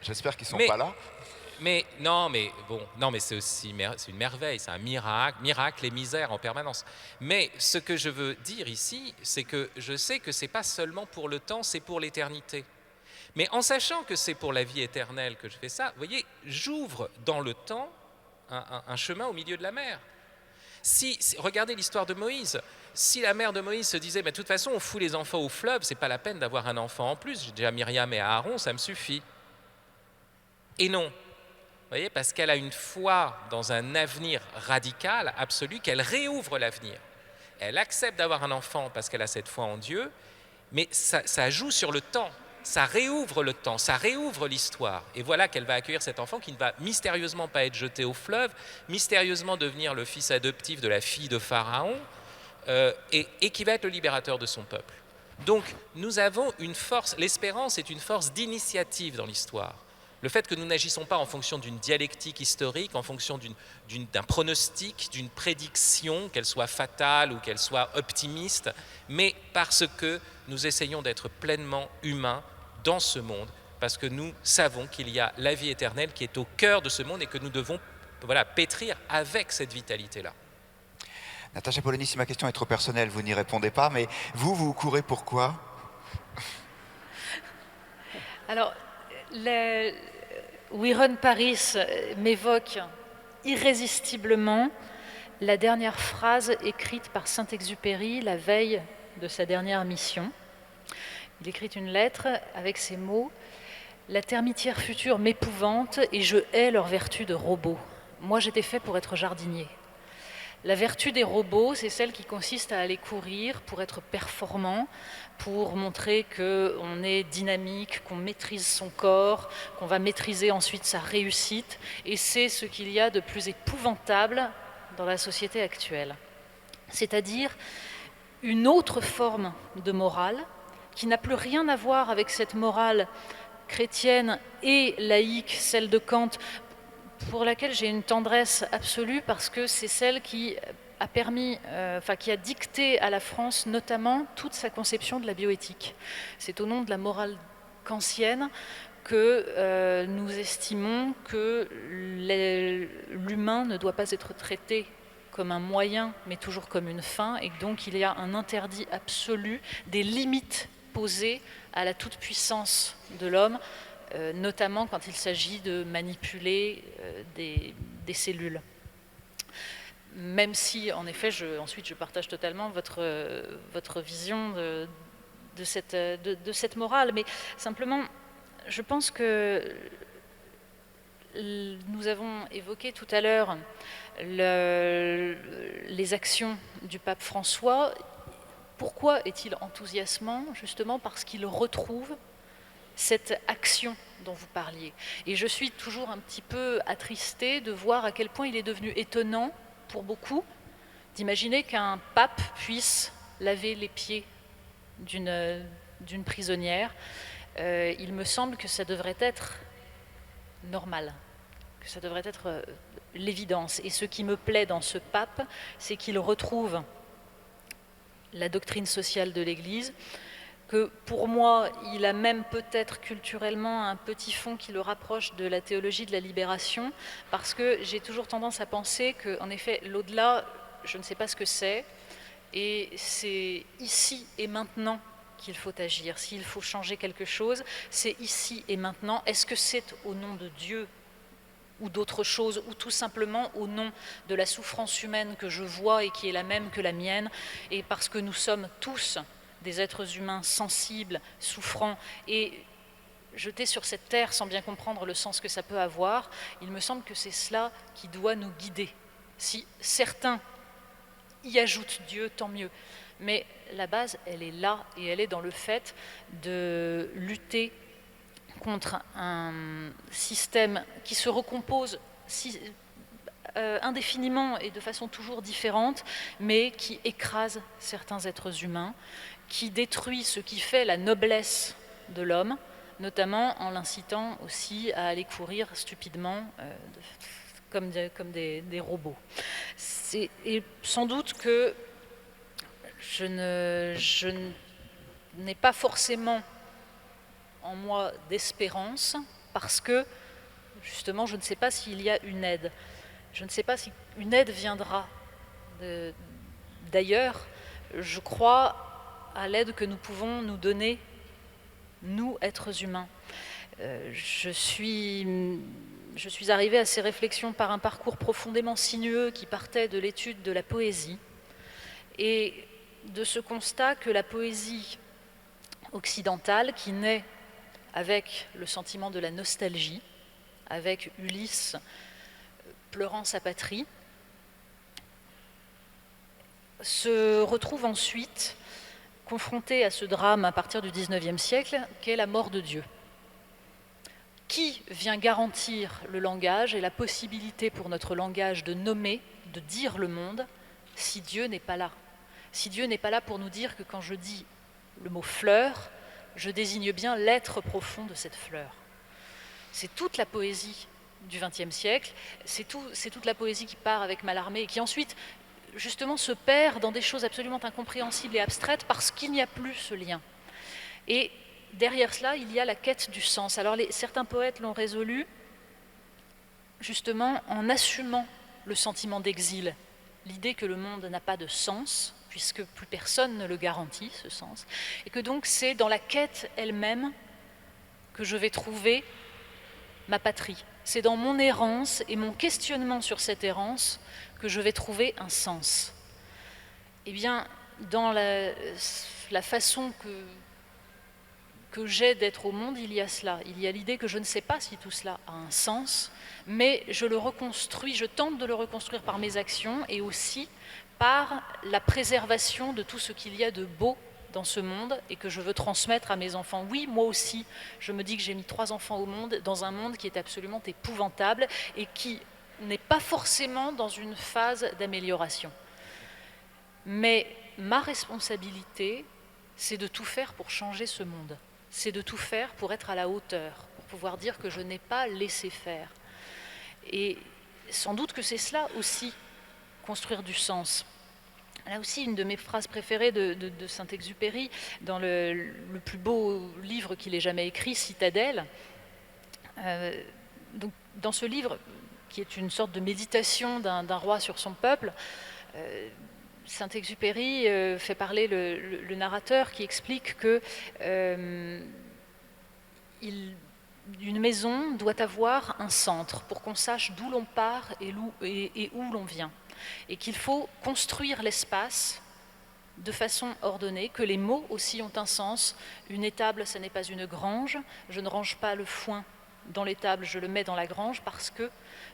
j'espère qu'ils sont pas là. Mais c'est aussi c'est une merveille, c'est un miracle et misère en permanence. Mais ce que je veux dire ici, c'est que je sais que c'est pas seulement pour le temps, c'est pour l'éternité. Mais en sachant que c'est pour la vie éternelle que je fais ça, vous voyez, j'ouvre dans le temps un chemin au milieu de la mer. Regardez l'histoire de Moïse. Si la mère de Moïse se disait, de toute façon, on fout les enfants au fleuve, c'est pas la peine d'avoir un enfant en plus, j'ai déjà Myriam et Aaron, ça me suffit. Et non, vous voyez, parce qu'elle a une foi dans un avenir radical, absolu, qu'elle réouvre l'avenir. Elle accepte d'avoir un enfant parce qu'elle a cette foi en Dieu, mais ça joue sur le temps. Ça réouvre le temps, ça réouvre l'histoire. Et voilà qu'elle va accueillir cet enfant qui ne va mystérieusement pas être jeté au fleuve, mystérieusement devenir le fils adoptif de la fille de Pharaon, et qui va être le libérateur de son peuple. Donc nous avons une force, l'espérance est une force d'initiative dans l'histoire. Le fait que nous n'agissons pas en fonction d'une dialectique historique, en fonction d'un pronostic, d'une prédiction, qu'elle soit fatale ou qu'elle soit optimiste, mais parce que nous essayons d'être pleinement humains dans ce monde, parce que nous savons qu'il y a la vie éternelle qui est au cœur de ce monde et que nous devons pétrir avec cette vitalité-là. Natacha Polony, si ma question est trop personnelle, vous n'y répondez pas, mais vous courez pourquoi? Alors, We Run Paris m'évoque irrésistiblement la dernière phrase écrite par Saint-Exupéry la veille de sa dernière mission. Il écrit une lettre avec ces mots « La termitière future m'épouvante et je hais leur vertu de robot. Moi, j'étais fait pour être jardinier. » La vertu des robots, c'est celle qui consiste à aller courir pour être performant, pour montrer qu'on est dynamique, qu'on maîtrise son corps, qu'on va maîtriser ensuite sa réussite. Et c'est ce qu'il y a de plus épouvantable dans la société actuelle. C'est-à-dire une autre forme de morale qui n'a plus rien à voir avec cette morale chrétienne et laïque, celle de Kant, pour laquelle j'ai une tendresse absolue parce que c'est celle qui a permis, qui a dicté à la France notamment toute sa conception de la bioéthique. C'est au nom de la morale kantienne que nous estimons que l'humain ne doit pas être traité comme un moyen, mais toujours comme une fin, et donc il y a un interdit absolu des limites posées à la toute-puissance de l'homme, notamment quand il s'agit de manipuler des cellules. Même si, en effet, ensuite je partage totalement votre vision de cette morale, mais simplement, je pense que nous avons évoqué tout à l'heure les actions du pape François. Pourquoi est-il enthousiasmant? Justement parce qu'il retrouve cette action dont vous parliez. Et je suis toujours un petit peu attristée de voir à quel point il est devenu étonnant pour beaucoup d'imaginer qu'un pape puisse laver les pieds d'une prisonnière. il me semble que ça devrait être normal, que ça devrait être l'évidence. Et ce qui me plaît dans ce pape, c'est qu'il retrouve la doctrine sociale de l'Église, que pour moi, il a même peut-être culturellement un petit fond qui le rapproche de la théologie de la libération, parce que j'ai toujours tendance à penser qu'en effet, l'au-delà, je ne sais pas ce que c'est, et c'est ici et maintenant qu'il faut agir. S'il faut changer quelque chose, c'est ici et maintenant. Est-ce que c'est au nom de Dieu ou d'autre chose, ou tout simplement au nom de la souffrance humaine que je vois et qui est la même que la mienne, et parce que nous sommes tous des êtres humains sensibles, souffrants, et jetés sur cette terre sans bien comprendre le sens que ça peut avoir, il me semble que c'est cela qui doit nous guider. Si certains y ajoutent Dieu, tant mieux. Mais la base, elle est là, et elle est dans le fait de lutter contre un système qui se recompose indéfiniment et de façon toujours différente, mais qui écrase certains êtres humains, qui détruit ce qui fait la noblesse de l'homme, notamment en l'incitant aussi à aller courir stupidement comme des robots. Et sans doute que je n'ai pas forcément en moi d'espérance, parce que justement je ne sais pas s'il y a une aide. Je ne sais pas si une aide viendra d'ailleurs. Je crois à l'aide que nous pouvons nous donner, nous, êtres humains. Je suis arrivée à ces réflexions par un parcours profondément sinueux qui partait de l'étude de la poésie et de ce constat que la poésie occidentale, qui naît avec le sentiment de la nostalgie, avec Ulysse pleurant sa patrie, se retrouve ensuite confronté à ce drame à partir du XIXe siècle, qu'est la mort de Dieu. Qui vient garantir le langage et la possibilité pour notre langage de nommer, de dire le monde, si Dieu n'est pas là? Si Dieu n'est pas là pour nous dire que quand je dis le mot fleur, je désigne bien l'être profond de cette fleur. C'est toute la poésie du XXe siècle, c'est toute la poésie qui part avec Mallarmé et qui ensuite justement se perd dans des choses absolument incompréhensibles et abstraites parce qu'il n'y a plus ce lien. Et derrière cela, il y a la quête du sens. Alors certains poètes l'ont résolu justement en assumant le sentiment d'exil, l'idée que le monde n'a pas de sens, puisque plus personne ne le garantit, ce sens, et que donc c'est dans la quête elle-même que je vais trouver ma patrie. C'est dans mon errance et mon questionnement sur cette errance que je vais trouver un sens. Eh bien, dans la façon que j'ai d'être au monde, il y a cela. Il y a l'idée que je ne sais pas si tout cela a un sens, mais je le reconstruis, je tente de le reconstruire par mes actions et aussi par la préservation de tout ce qu'il y a de beau dans ce monde et que je veux transmettre à mes enfants. Oui, moi aussi, je me dis que j'ai mis 3 enfants au monde dans un monde qui est absolument épouvantable et qui n'est pas forcément dans une phase d'amélioration. Mais ma responsabilité, c'est de tout faire pour changer ce monde. C'est de tout faire pour être à la hauteur, pour pouvoir dire que je n'ai pas laissé faire. Et sans doute que c'est cela aussi, construire du sens. Là aussi, une de mes phrases préférées de Saint-Exupéry, dans le plus beau livre qu'il ait jamais écrit, Citadelle. Donc, dans ce livre, qui est une sorte de méditation d'un roi sur son peuple, Saint-Exupéry fait parler le narrateur qui explique que une maison doit avoir un centre pour qu'on sache d'où l'on part et où l'on vient. Et qu'il faut construire l'espace de façon ordonnée, que les mots aussi ont un sens. Une étable, ce n'est pas une grange. Je ne range pas le foin dans l'étable, je le mets dans la grange parce que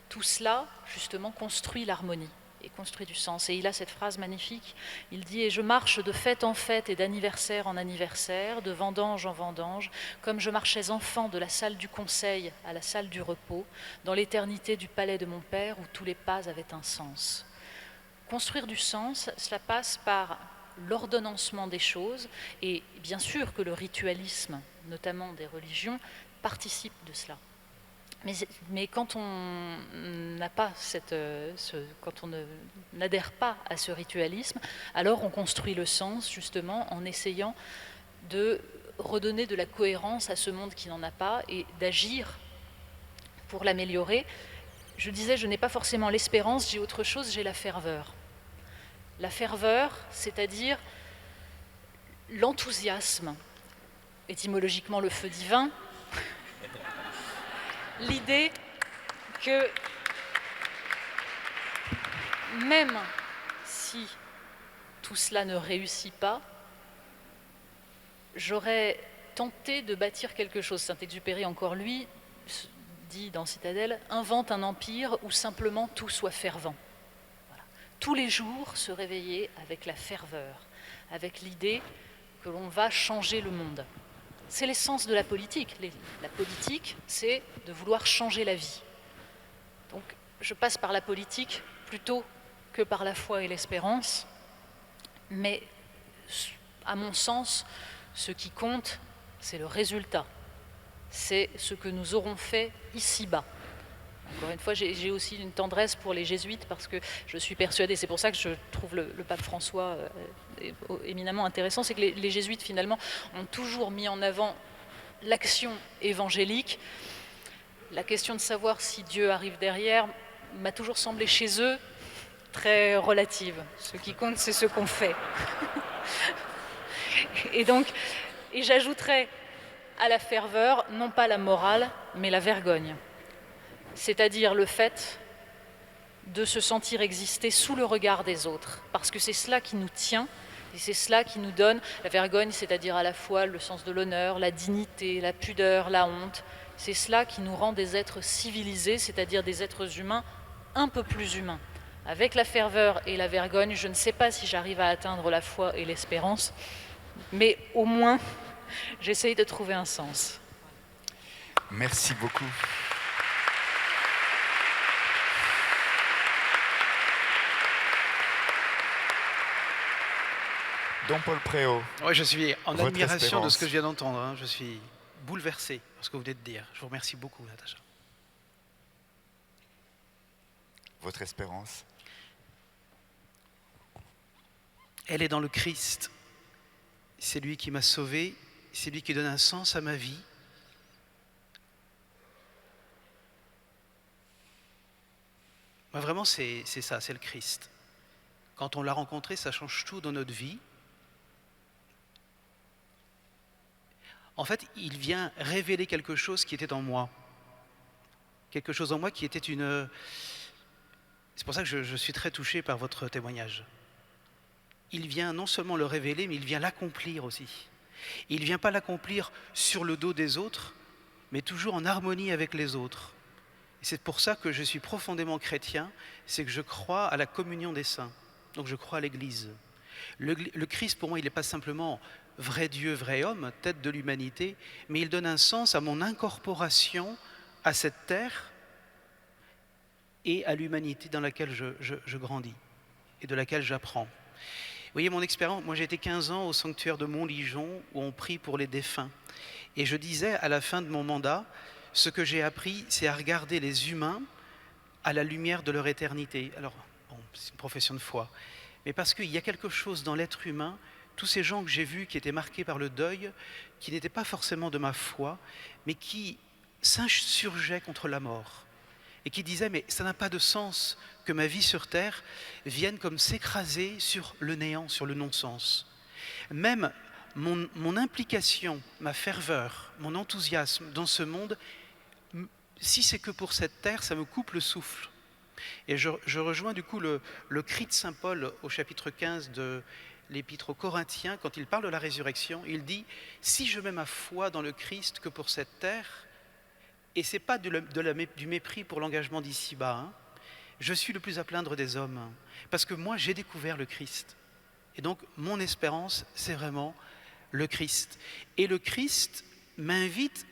tout cela, justement, construit l'harmonie et construit du sens. Et il a cette phrase magnifique, il dit « Et je marche de fête en fête et d'anniversaire en anniversaire, de vendange en vendange, comme je marchais enfant de la salle du conseil à la salle du repos, dans l'éternité du palais de mon père où tous les pas avaient un sens. » Construire du sens, cela passe par l'ordonnancement des choses, et bien sûr que le ritualisme, notamment des religions, participe de cela. Mais quand on n'a pas quand on n'adhère pas à ce ritualisme, alors on construit le sens justement en essayant de redonner de la cohérence à ce monde qui n'en a pas et d'agir pour l'améliorer. Je disais, je n'ai pas forcément l'espérance, j'ai autre chose, j'ai la ferveur. La ferveur, c'est-à-dire l'enthousiasme, étymologiquement le feu divin, l'idée que même si tout cela ne réussit pas, j'aurais tenté de bâtir quelque chose. Saint-Exupéry, encore lui, dit dans Citadelle, invente un empire où simplement tout soit fervent. Voilà. Tous les jours se réveiller avec la ferveur, avec l'idée que l'on va changer le monde. C'est l'essence de la politique. La politique, c'est de vouloir changer la vie. Donc, je passe par la politique plutôt que par la foi et l'espérance, mais à mon sens, ce qui compte, c'est le résultat. C'est ce que nous aurons fait ici-bas. Encore une fois, j'ai aussi une tendresse pour les jésuites parce que je suis persuadée, c'est pour ça que je trouve le pape François éminemment intéressant, c'est que les jésuites finalement ont toujours mis en avant l'action évangélique. La question de savoir si Dieu arrive derrière m'a toujours semblé chez eux très relative. Ce qui compte, c'est ce qu'on fait. Et j'ajouterais à la ferveur, non pas la morale, mais la vergogne. C'est-à-dire le fait de se sentir exister sous le regard des autres, parce que c'est cela qui nous tient, et c'est cela qui nous donne la vergogne, c'est-à-dire à la fois le sens de l'honneur, la dignité, la pudeur, la honte. C'est cela qui nous rend des êtres civilisés, c'est-à-dire des êtres humains un peu plus humains. Avec la ferveur et la vergogne, je ne sais pas si j'arrive à atteindre la foi et l'espérance, mais au moins, j'essaye de trouver un sens. Merci beaucoup. Don Paul Préau. Ouais, je suis en Votre admiration espérance. de ce que je viens d'entendre. Hein. Je suis bouleversé par ce que vous venez de dire. Je vous remercie beaucoup, Natacha. Votre espérance. Elle est dans le Christ. C'est lui qui m'a sauvé. C'est lui qui donne un sens à ma vie. Moi, vraiment, c'est ça, c'est le Christ. Quand on l'a rencontré, ça change tout dans notre vie. En fait, il vient révéler quelque chose qui était en moi. Quelque chose en moi qui était une... C'est pour ça que je suis très touché par votre témoignage. Il vient non seulement le révéler, mais il vient l'accomplir aussi. Il ne vient pas l'accomplir sur le dos des autres, mais toujours en harmonie avec les autres. Et c'est pour ça que je suis profondément chrétien, c'est que je crois à la communion des saints. Donc je crois à l'Église. Le Christ, pour moi, il n'est pas simplement vrai Dieu, vrai homme, tête de l'humanité, mais il donne un sens à mon incorporation à cette terre et à l'humanité dans laquelle je grandis et de laquelle j'apprends. Vous voyez, mon expérience, moi j'ai été 15 ans au sanctuaire de Montligeon où on prie pour les défunts. Et je disais à la fin de mon mandat, ce que j'ai appris, c'est à regarder les humains à la lumière de leur éternité. Alors, bon, c'est une profession de foi. Mais parce qu'il y a quelque chose dans l'être humain, tous ces gens que j'ai vus qui étaient marqués par le deuil, qui n'étaient pas forcément de ma foi, mais qui s'insurgeaient contre la mort. Et qui disaient, mais ça n'a pas de sens que ma vie sur Terre vienne comme s'écraser sur le néant, sur le non-sens. Même mon implication, ma ferveur, mon enthousiasme dans ce monde, si c'est que pour cette terre, ça me coupe le souffle. Et je rejoins du coup le cri de saint Paul au chapitre 15 de l'épître aux Corinthiens, quand il parle de la résurrection, il dit « Si je mets ma foi dans le Christ que pour cette terre, et ce n'est pas du mépris pour l'engagement d'ici-bas, hein, je suis le plus à plaindre des hommes, parce que moi j'ai découvert le Christ. Et donc mon espérance, c'est vraiment le Christ. Et le Christ m'invite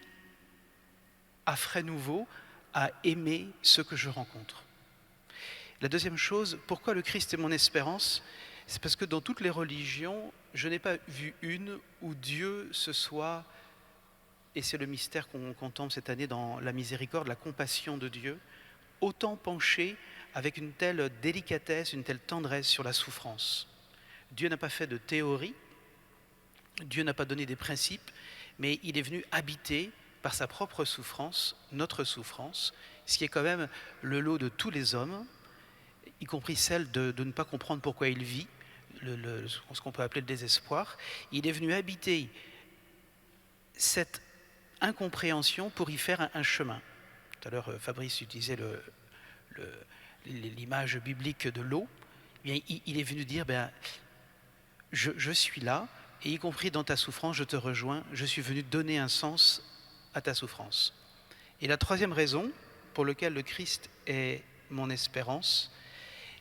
à frais nouveaux à aimer ce que je rencontre. La deuxième chose, pourquoi le Christ est mon espérance? C'est parce que dans toutes les religions, je n'ai pas vu une où Dieu se soit, et c'est le mystère qu'on contemple cette année dans la miséricorde, la compassion de Dieu, autant penché avec une telle délicatesse, une telle tendresse sur la souffrance. Dieu n'a pas fait de théorie, Dieu n'a pas donné des principes, mais il est venu habiter par sa propre souffrance, notre souffrance, ce qui est quand même le lot de tous les hommes, y compris celle de ne pas comprendre pourquoi il vit, ce qu'on peut appeler le désespoir. Il est venu habiter cette incompréhension pour y faire un chemin. Tout à l'heure, Fabrice utilisait l'image biblique de l'eau. Eh bien, il est venu dire, je suis là, et y compris dans ta souffrance, je te rejoins, je suis venu donner un sens à ta souffrance. Et la troisième raison pour laquelle le Christ est mon espérance,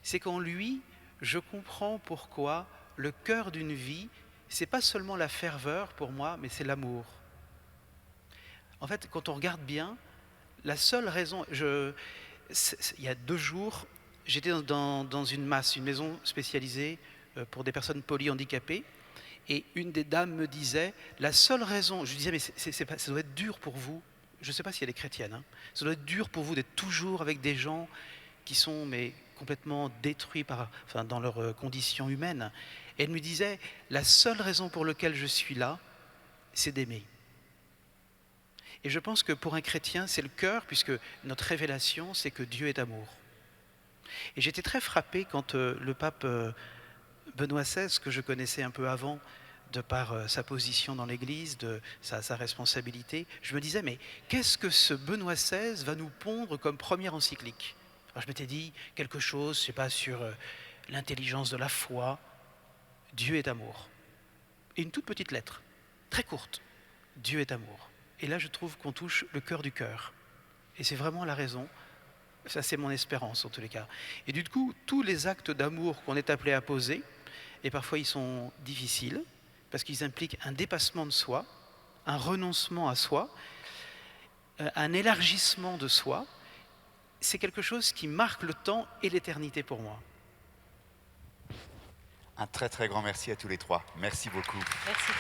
c'est qu'en lui, je comprends pourquoi le cœur d'une vie, c'est pas seulement la ferveur pour moi, mais c'est l'amour. En fait, quand on regarde bien, la seule raison... il y a 2 jours, j'étais dans une maison spécialisée pour des personnes polyhandicapées, et une des dames me disait, la seule raison... Je lui disais, mais ça doit être dur pour vous. Je ne sais pas si elle est chrétienne. Hein, ça doit être dur pour vous d'être toujours avec des gens qui sont complètement détruits dans leurs conditions humaines. Et elle me disait, la seule raison pour laquelle je suis là, c'est d'aimer. Et je pense que pour un chrétien, c'est le cœur, puisque notre révélation, c'est que Dieu est amour. Et j'étais très frappé quand le pape Benoît XVI, que je connaissais un peu avant, de par sa position dans l'Église, de sa responsabilité, je me disais, mais qu'est-ce que ce Benoît XVI va nous pondre comme première encyclique? Alors je m'étais dit quelque chose, je ne sais pas, sur l'intelligence de la foi. Dieu est amour. Et une toute petite lettre, très courte. Dieu est amour. Et là, je trouve qu'on touche le cœur du cœur. Et c'est vraiment la raison. Ça, c'est mon espérance, en tous les cas. Et du coup, tous les actes d'amour qu'on est appelé à poser, et parfois ils sont difficiles, parce qu'ils impliquent un dépassement de soi, un renoncement à soi, un élargissement de soi, c'est quelque chose qui marque le temps et l'éternité pour moi. Un très très grand merci à tous les 3. Merci beaucoup. Merci.